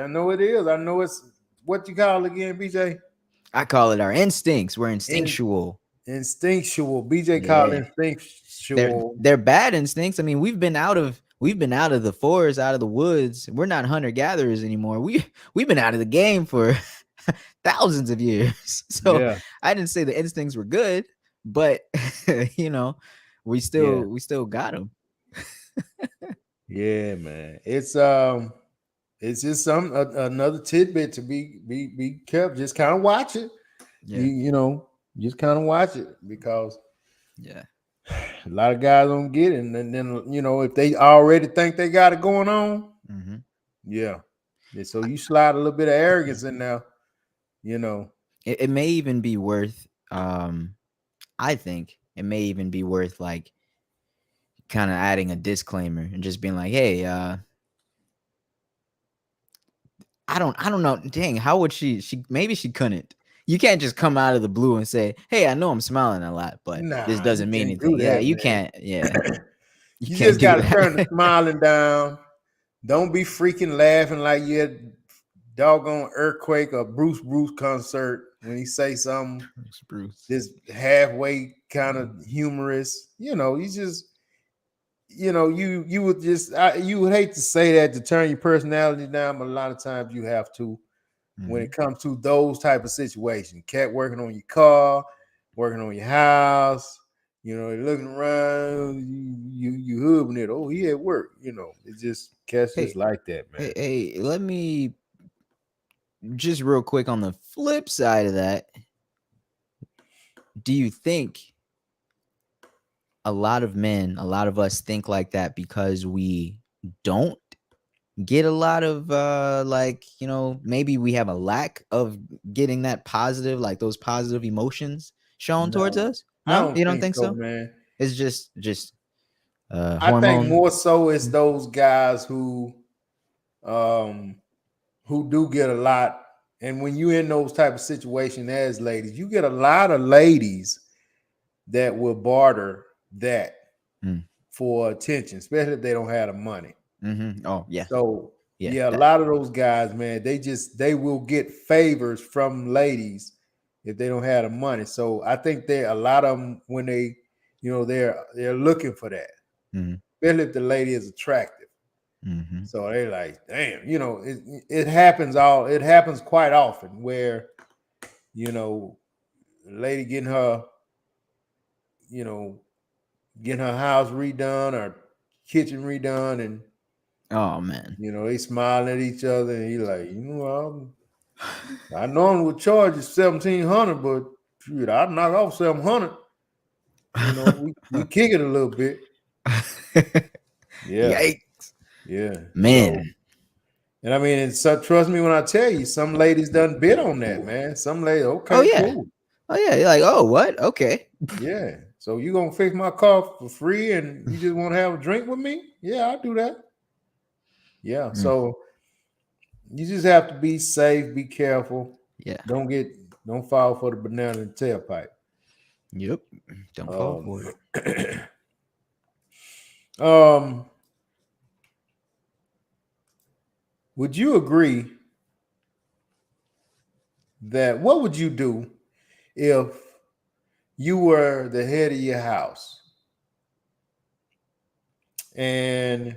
I know it is. I know it's what you call it again, BJ. I call it our instincts. We're In, instinctual. instinctual. BJ called Yeah. They're instinctual. they're bad instincts. I mean, we've been out of the forest, out of the woods. We're not hunter gatherers anymore. We've been out of the game for thousands of years. So Yeah, I didn't say the instincts were good, but you know, we still yeah, we still got them. yeah, man. It's just another tidbit to be kept. Just kind of watch it. Yeah. Just kind of watch it, because Yeah. a lot of guys don't get it, and then if they already think they got it going on, hmm yeah. And so you slide a little bit of arrogance in there, you know. It may even be worth. I think it may even be worth like kind of adding a disclaimer and just being like, hey, I don't know. Dang, how would she maybe she couldn't. You can't just come out of the blue and say, "Hey, I know I'm smiling a lot, but this Nah, you doesn't mean can't do anything." Yeah, that, you man. can't. Yeah, you You can't just do got to turn the that. smiling down. Don't be freaking laughing like you're at doggone earthquake or Bruce concert when he say something Bruce. this halfway kind of humorous. You just you would just you would hate to say that to turn your personality down, but a lot of times you have to when it comes to those type of situations. Cat working on your car, working on your house. You're looking around, you hooving it. Oh, he at work. It's just cats Hey, just like that, man. hey, let me just real quick on the flip side of that. Do you think a lot of men, a lot of us think like that because we don't get a lot of maybe we have a lack of getting that positive, like those positive emotions shown towards No, us? I No, don't you don't think think so, so? man. It's just I think hormone. more so it's those guys um who do get a lot. And when you're in those type of situations as ladies, you get a lot of ladies that will barter that Mm. for attention, especially if they don't have the money. Oh yeah, So yeah. yeah, a That. lot of those guys, man, they will get favors from ladies if they don't have the money. So I think they a lot of them when they're looking for that, Mm-hmm. especially if the lady is attractive. Mm-hmm. So they like, damn, it happens quite often where the lady you know, getting her house redone or kitchen redone, and Oh man. they smiling at each other, and he like, I normally would charge you 1,700, but shoot, I'd knock off 700. We kick it a little bit. Yeah, Yikes, yeah. So, man. and I mean, trust me when I tell you, some ladies done bid on that, man. Some ladies, Oh okay, yeah. cool. Oh yeah. You're like, oh what? Okay. Yeah. So you gonna fix my car for free and you just want to have a drink with me? Yeah, I'll do that. Yeah. Mm. So you just have to be safe, be careful. Yeah. Don't fall for the banana in the tailpipe. Yep. Don't fall Um, for it. um, would you agree that what would you do if you were the head of your house and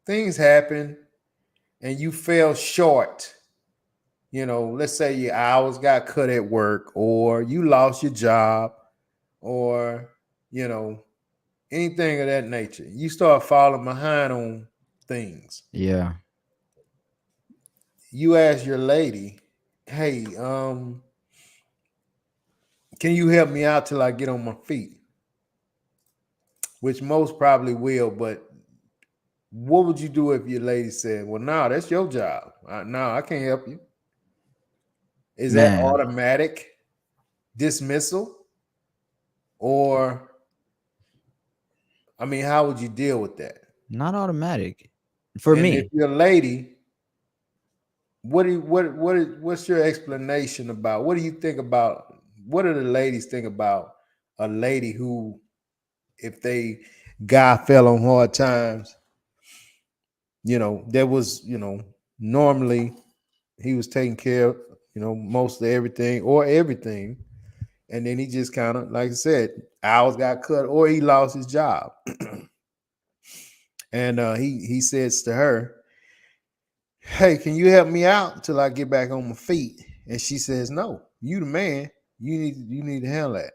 things happen and you fell short? Let's say your hours got cut at work, or you lost your job, or you know, anything of that nature. You start falling behind on things. Yeah. You ask your lady, "Hey, can you help me out till I get on my feet?" Which most probably will, but what would you do if your lady said, "Well, no, that's your job. No, I can't help you." Is that Man, automatic dismissal, or I mean, how would you deal with that? not automatic. For And if me. you're a lady, what's your explanation about? What do you think about? What do the ladies think about a lady who, if they guy fell on hard times, there was, normally he was taking care of, most of everything or everything, and then he just kind of, like I said, hours got cut or he lost his job, and he says to her, "Hey, can you help me out until I get back on my feet?" And she says, "No, you the man. You need to handle that."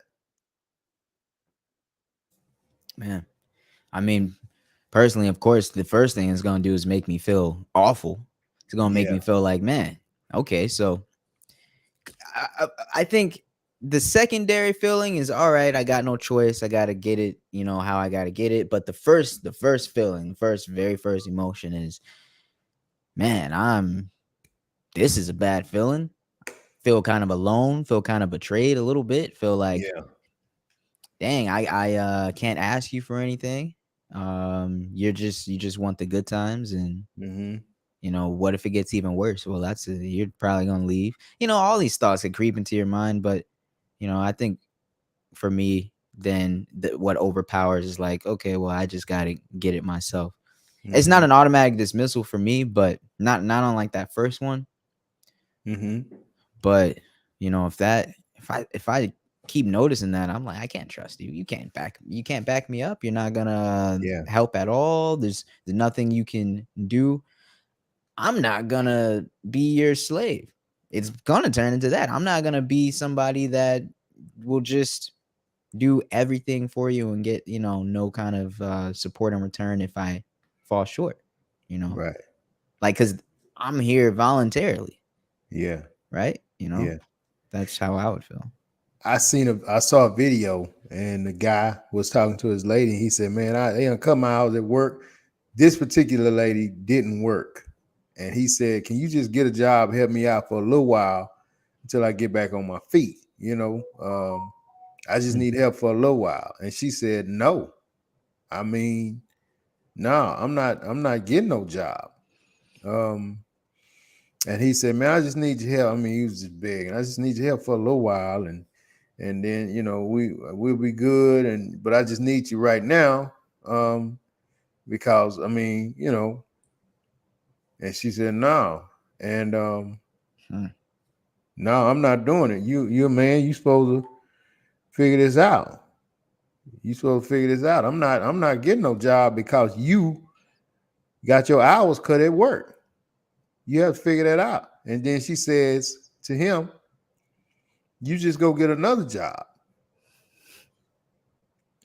Man. I mean, personally, of course, the first thing it's gonna do is make me feel awful. It's gonna make Yeah. me feel like, man, okay, so I think the secondary feeling is all right. I got no choice. I gotta get it, how I gotta get it. But the first feeling, very first emotion is, man, this is a bad feeling. Feel kind of alone. Feel kind of betrayed a little bit. Feel like, Yeah. dang, I can't ask you for anything. You just want the good times, and Mm-hmm. what if it gets even worse? Well, you're probably gonna leave. All these thoughts that creep into your mind, but I think for me, then what overpowers is like, okay, well, I just gotta get it myself. It's not an automatic dismissal for me, but not on like that first one. But if I keep noticing that, I'm like, I can't trust you. You can't back me up. You're not gonna help at all. There's nothing you can do. I'm not gonna be your slave. It's gonna turn into that. I'm not gonna be somebody that will just do everything for you and get no kind of support in return if I fall short. Right. Like, because I'm here voluntarily. Yeah. Right. Yeah. That's how I would feel. I saw a video, and the guy was talking to his lady. He said, "Man, I come out at work. This particular lady didn't work, and he said, can you just get a job, help me out for a little while until I get back on my feet? I just need help for a little while." And she said, "No, I mean, no, I'm not getting no job." And he said, "Man, I just need your help." I mean, he was just big, and I just need your help for a little while, and then we'll be good, but I just need you right now, because I mean, And she said, "No," and "No, I'm not doing it. You're a man. You supposed to figure this out. You supposed to figure this out. I'm not getting no job because you got your hours cut at work. You have to figure that out." And then she says to him, "You just go get another job."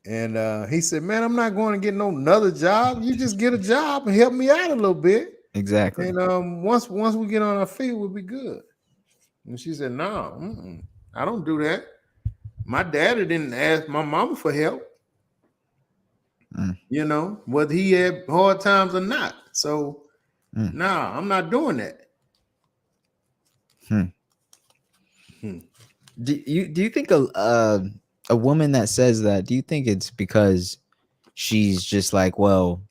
And he said, "Man, I'm not going to get no another job. You just get a job and help me out a little bit. Exactly. And once we get on our feet, we'll be good." And she said, "No, I don't do that. My daddy didn't ask my mama for help. Whether he had hard times or not. So, no, I'm not doing that." Do you think a woman that says that, do you think it's because she's just like, well,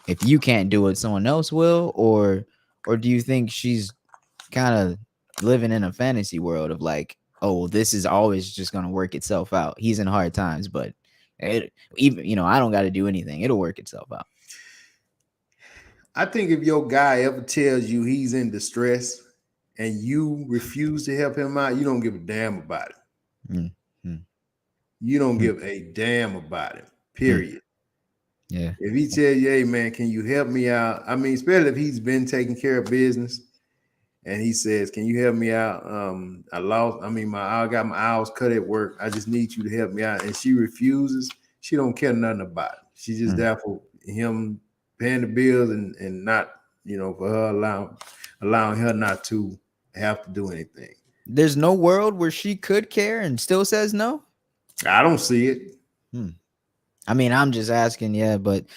if you can't do it, someone else will, or do you think she's kind of living in a fantasy world of like, oh, this is always just gonna work itself out. He's in hard times, but I don't got to do anything. It'll work itself out. I think if your guy ever tells you he's in distress and you refuse to help him out, you don't give a damn about it. You don't give a damn about it, period. Yeah. If he tells you, "Hey, man, can you help me out?" I mean, especially if he's been taking care of business and he says, "Can you help me out? I got my hours cut at work. I just need you to help me out." And she refuses. She don't care nothing about it. She's just there for him paying the bills and not, for her allowing her not to have to do anything. There's no world where she could care and still says no? I don't see it. I mean, I'm just asking, but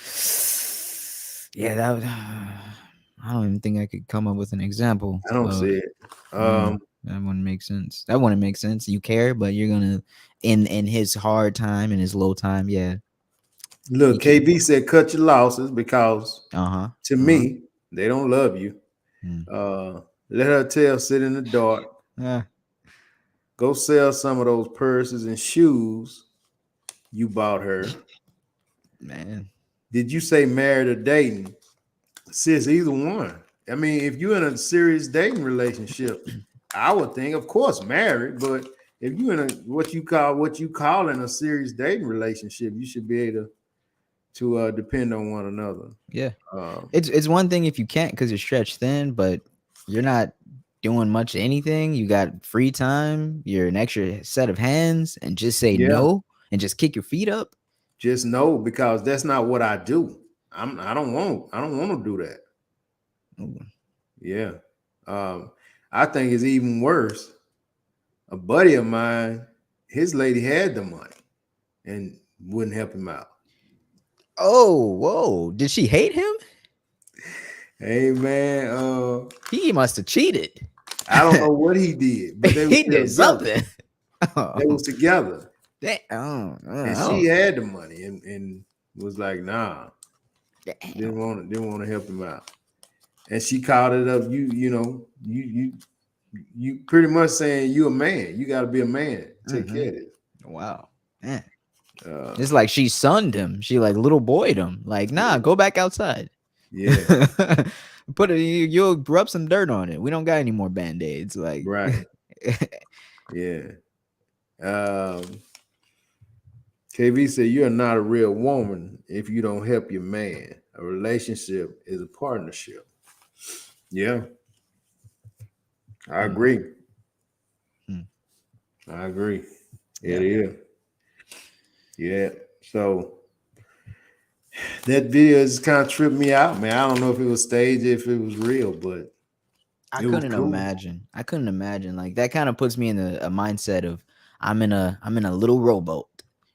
that would, I don't even think I could come up with an example. I don't see it. That wouldn't make sense. You care, but you're gonna in his hard time, in his low time, Look, KB said, "Cut your losses because to me, they don't love you. Let her tell sit in the dark. Go sell some of those purses and shoes you bought her." Man, did you say married or dating? Sis, either one. I mean, if you're in a serious dating relationship, I would think, of course, married. But if you're in what you call in a serious dating relationship, you should be able to depend on one another. Yeah, it's one thing if you can't because you're stretched thin, but you're not doing much of anything. You got free time. You're an extra set of hands, and just say no and just kick your feet up. Just no, because that's not what I do. I don't want to do that. Yeah. I think it's even worse. A buddy of mine, his lady had the money and wouldn't help him out. Oh, whoa. Did she hate him? Hey, man. He must have cheated. I don't know what he did, but he did something. They was together. And she had the money and was like, nah. Didn't want to help him out. and she called it up. You pretty much saying you a man. You got to be a man. Take Mm-hmm. care of this. Wow, man. Uh, It's like she sunned him. She like little boyed him. Like, nah, go back outside. yeah, Put it. You'll rub some dirt on it. We don't got any more band-aids. Like, right. Yeah. Um, KV said you're not a real woman if you don't help your man. A relationship is a partnership. Yeah, I mm, agree. mm, I agree. It yeah, is. Yeah. So that video just kind of tripped me out, man. I don't know if it was staged, if it was real, but I it was couldn't cool. imagine. I couldn't imagine. Like that kind of puts me in a mindset of I'm in a little rowboat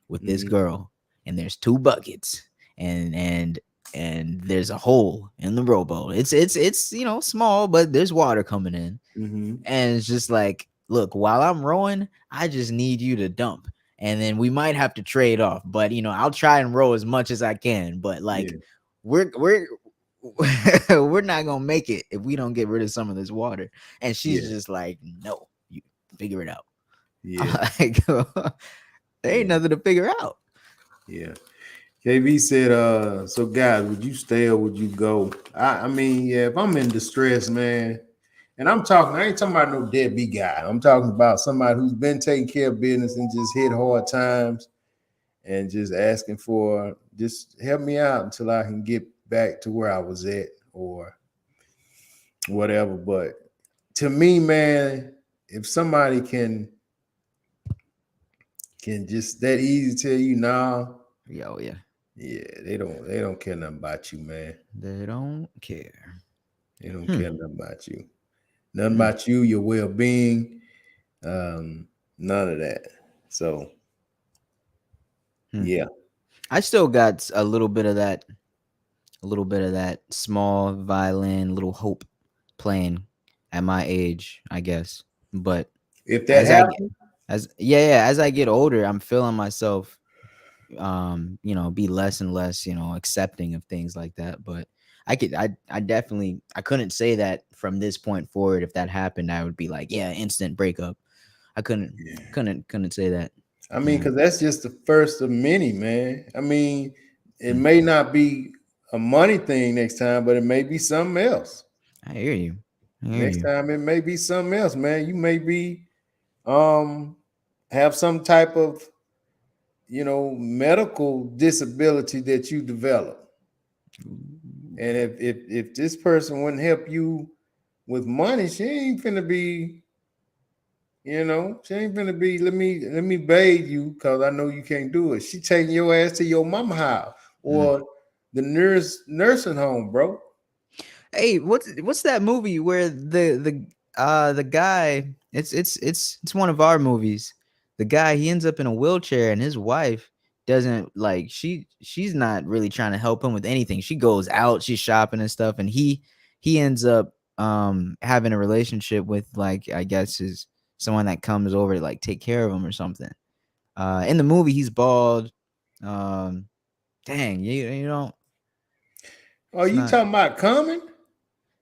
with this Mm-hmm. girl, and there's two buckets, and there's a hole in the rowboat. It's small, but there's water coming in, Mm-hmm. and it's just like, look, while I'm rowing, I just need you to dump, and then we might have to trade off, but I'll try and row as much as I can, but like Yeah. we're we're not gonna make it if we don't get rid of some of this water. And she's Yeah. just like, no, you figure it out. I'm Yeah. like, there ain't Yeah. nothing to figure out. Yeah. KV said, so guys, would you stay or would you go? I mean, yeah, if I'm in distress, man, and I ain't talking about no deadbeat guy. I'm talking about somebody who's been taking care of business and just hit hard times and just asking for just help me out until I can get back to where I was at or whatever. But to me, man, if somebody can just that easy tell you nah, Yo, yeah. yeah, they don't care nothing about you, man. They don't care. They don't Hmm. care nothing about you. Nothing Hmm. about you, your well-being, none of that. So Hmm. yeah. I still got a little bit of that small violin, little hope playing at my age, I guess. But If that as I get happens, as I get older, I'm feeling myself be less and less, accepting of things like that. But I definitely I couldn't say that from this point forward. If that happened, I would be like, yeah, instant breakup. I couldn't yeah. couldn't say that. I mean, Yeah. because that's just the first of many, man. I mean, it Hmm. may not be a money thing next time, but it may be something else. I hear you. I hear Next you. time it may be something else, man. You may be um have some type of medical disability that you develop. And if this person wouldn't help you with money, she ain't finna be, she ain't finna be, let me bathe you because I know you can't do it. She taking your ass to your mama house Mm. or the nearest nursing home, bro. Hey, what's that movie where the guy, it's one of our movies. The guy, he ends up in a wheelchair and his wife doesn't like she's not really trying to help him with anything. She goes out, she's shopping and stuff, and he ends up having a relationship with, like, I guess is someone that comes over to like take care of him or something. In the movie he's bald. Um dang, you know, Oh, it's you not. talking about coming?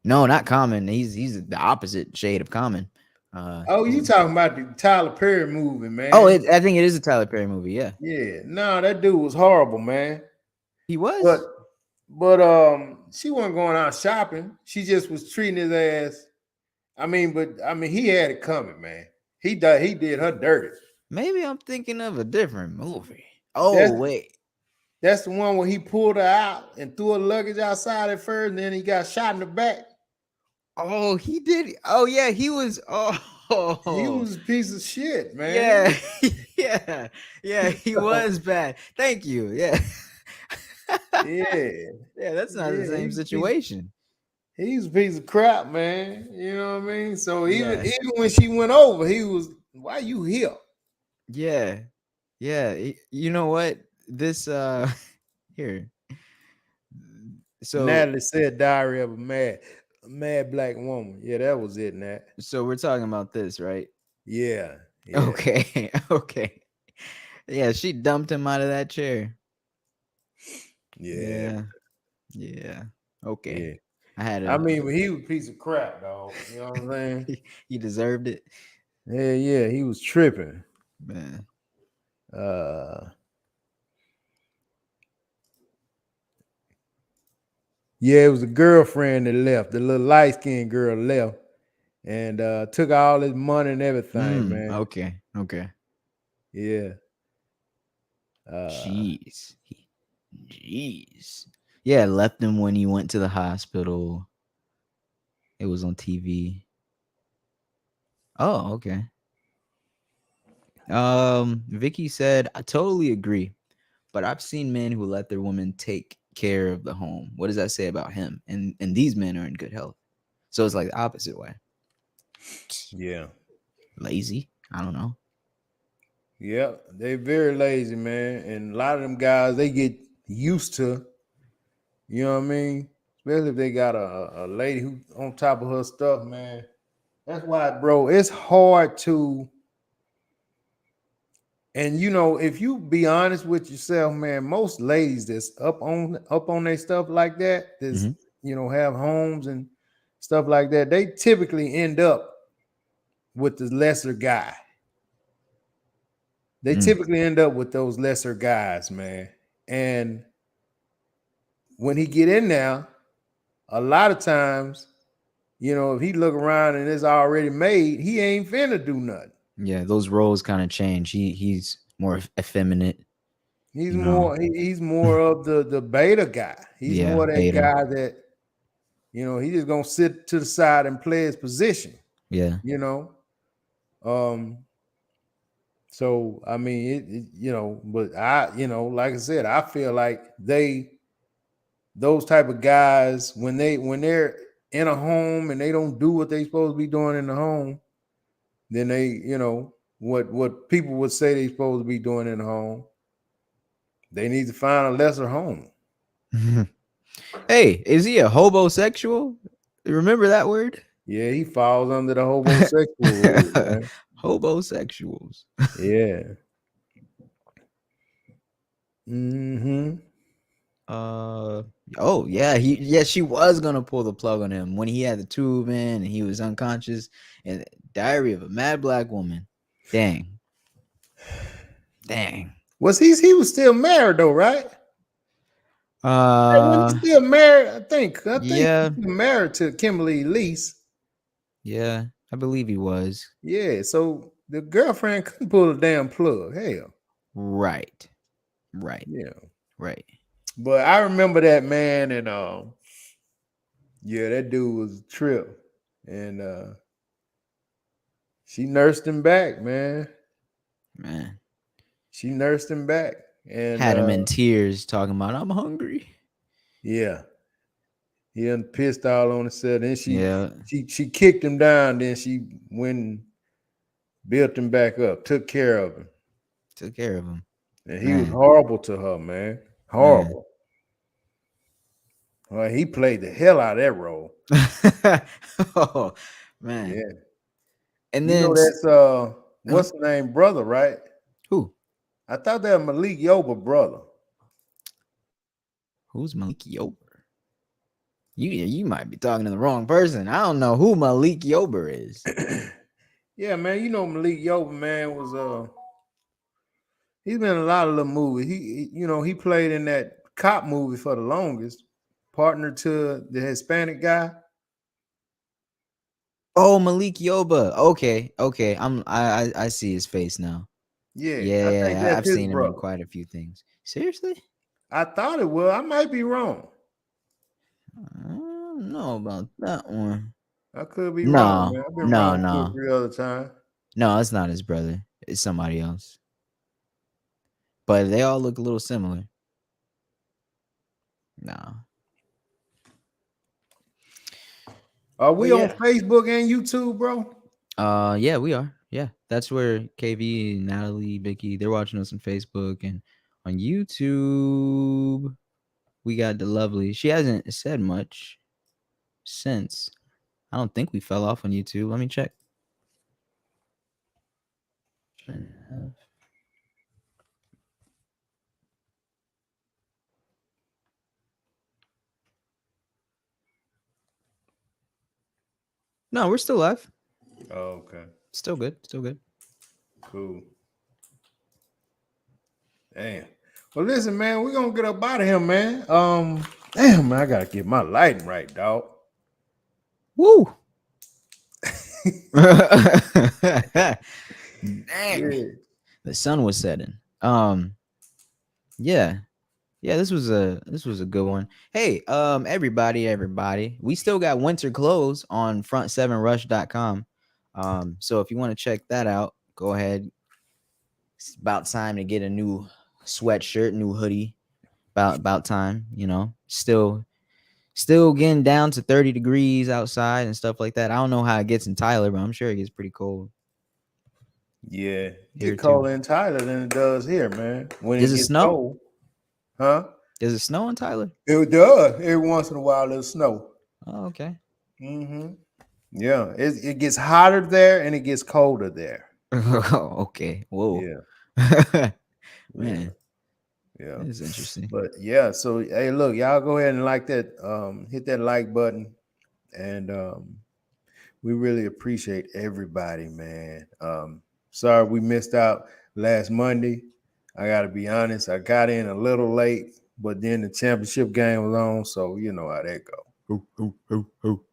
No, not Common. He's the opposite shade of Common. Oh, He's you talking about the Tyler Perry movie, oh, man. I think it is a Tyler Perry movie. Yeah, Yeah, no, that dude was horrible, man. he But was. she wasn't going out shopping. She just was treating his ass. But he had it coming, man. He did her dirty. Maybe I'm thinking of a different movie. That's Oh wait. that's the one where he pulled her out and threw her luggage outside at first, and then he got shot in the back. Oh, he did. Oh yeah, he was. He Oh was a piece of shit, man. yeah, yeah, yeah. He was bad. Thank you. Yeah, Yeah, yeah. That's not the yeah, same situation. he's a piece of crap, man. You know what I mean? So even Yeah, even when she went over, he was, why you here? yeah, yeah. You know what? This here. So Natalie said Diary of a mad black woman. Yeah, that was it, Nat. so we're talking about this, right? Yeah, yeah, Okay. Okay. Yeah, she dumped him out of that chair. yeah, Yeah. Yeah. Okay. yeah. I had I a mean, but he was a piece of crap, dog. You know what I'm saying? he deserved it, Yeah, yeah, he was tripping. man. Uh, yeah, it was a girlfriend that left. The little light skinned girl left and took all his money and everything, man. Okay, okay. Yeah. Uh, Jeez, jeez. Yeah, left him when he went to the hospital. It was on TV. Oh, okay. Vicky said, I totally agree, but I've seen men who let their women take care of the home. What does that say about him? And these men are in good health. So it's like the opposite way. yeah. Lazy. I don't know. Yeah. They very lazy, man. And a lot of them guys, they get used to, you know what I mean? Especially if they got a lady who on top of her stuff, man. That's why, bro, it's hard to. And you know, if you be honest with yourself, man, most ladies that's up on their stuff like that, that's Hmm. have homes and stuff like that, they typically end up with the lesser guy. They Mm. typically end up with those lesser guys, man. And when he get in there, a lot of times, if he look around and it's already made, he ain't finna do nothing. Yeah, those roles kind of change. He's more effeminate, He's you know. more he's more of the beta guy. He's Yeah, more that beta. guy that he just gonna sit to the side and play his position. Yeah. You know, um. So I mean, but like I said, I feel like those type of guys when they're in a home and they don't do what they supposed to be doing in the home, then they what people would say they supposed to be doing in the home. They need to find a lesser home. Hey, is he a hobosexual? Remember that word? Yeah, he falls under the homosexual rule, man. Hobosexuals. Yeah. Mm-hmm. Uh oh yeah, she was gonna pull the plug on him when he had the tube in and he was unconscious. And Diary of a Mad Black Woman. Dang. Dang. He was still married though, right? Hey, was he Uh still married? I think he's yeah, still married to Kimberly Lease. yeah, I believe he was. Yeah, so the girlfriend couldn't pull a damn plug. Hell, Right. Right. yeah. Right. But I remember that man, and yeah, that dude was a trip, and she nursed him back, man. Man. She nursed him back, and Had him in tears talking about I'm hungry. yeah, he done pissed all on himself. Then she Yeah. she she kicked him down. Then she went and built him back up, took care of him, Took care of him. and he was Man. horrible to her, man. Man. Horrible. Well, he played the hell out of that role. Oh man. Yeah, And then that's uh, what's the name, brother, right? who? I thought that was Malik Yoba brother. Who's Malik Yober? You might be talking to the wrong person. I don't know who Malik Yober is. Yeah, man. Malik Yoba, man, was he's been in a lot of little movies. He played in that cop movie for the longest, partner to the Hispanic guy. Oh, Malik Yoba. Okay, okay. I see his face now. Yeah, Yeah, I think yeah, that's I've his seen him in brother. quite a few things. Seriously? I thought it was. I might be wrong. I don't know about that one. I could be wrong, No, man. I've been no, wrong two or no. three other times. No, it's not his brother. It's somebody else. But they all look a little similar. No. Are But we on yeah. Facebook and YouTube, bro? Yeah, we are. Yeah. That's where KV, Natalie, Vicky, they're watching us on Facebook and on YouTube. We got the lovely. She hasn't said much since. I don't think we fell off on YouTube. Let me check. No, we're still live. Oh, okay. Still good. Still good. Cool. Damn. Well, listen, man, we're gonna get up out of here, man. Damn, man, I gotta get my lighting right, dog. Woo. Yeah. Dang. The sun was setting. Yeah. Yeah, this was a good one. Hey, everybody. We still got winter clothes on front7rush.com. So if you want to check that out, go ahead. It's about time to get a new sweatshirt, new hoodie. About time, you know. Still getting down to 30 degrees outside and stuff like that. I don't know how it gets in Tyler, but I'm sure it gets pretty cold. Yeah. It Here get too. colder in Tyler than it does here, man. When Does it it gets snow? cold. Huh? Does it snow in Tyler? It does. Every once in a while it'll snow. Oh, okay. Mm-hmm. Yeah. It gets hotter there and it gets colder there. Okay. Whoa. Yeah. Man, Yeah. that is interesting. But yeah, so hey, look, y'all go ahead and like that, hit that like button. And we really appreciate everybody, man. Sorry we missed out last Monday. I gotta be honest, I got in a little late, but then the championship game was on, so you know how that go.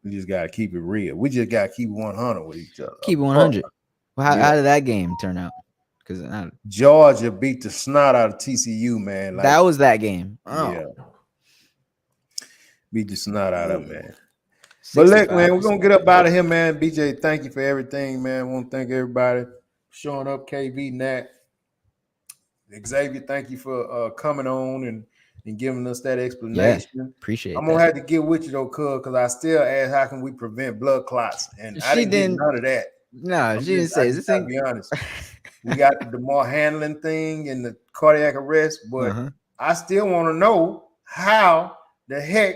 We just gotta keep it real. We just gotta keep 100 with each other. Keep it 100. Well, how Yeah. did that game turn out? Because Georgia beat the snot out of TCU, man. Like, that was that game. yeah, Oh, beat the snot out of Ooh. man. But look, man, we're 65%. gonna get up out of here, man. BJ, thank you for everything, man. I want to thank everybody for showing up. KV, Nat, Xavier, thank you for coming on and giving us that explanation. Appreciate I'm gonna that. have to get with you though, cuz, because I still asked how can we prevent blood clots, and I She didn't get didn't. none of that. No, she didn't say. I Is just this gotta thing? be honest. We got the more handling thing and the cardiac arrest, but I still want to know how the heck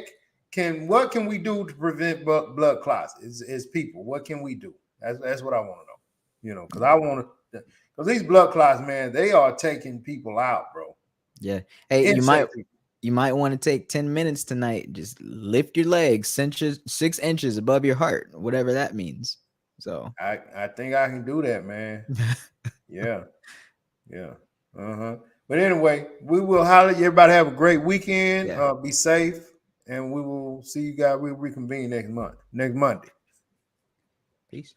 what can we do to prevent blood clots as people? What can we do? That's what I want to know. You know, because I want to, because these blood clots, man, they are taking people out, bro. Yeah. Hey, Insane you might want to take 10 minutes tonight. Just lift your legs 6 inches above your heart, whatever that means. So I think I can do that, man. Yeah. But anyway, we will holler. Everybody have a great weekend. Yeah. Be safe, and we will see you guys. We'll reconvene next Monday. Peace.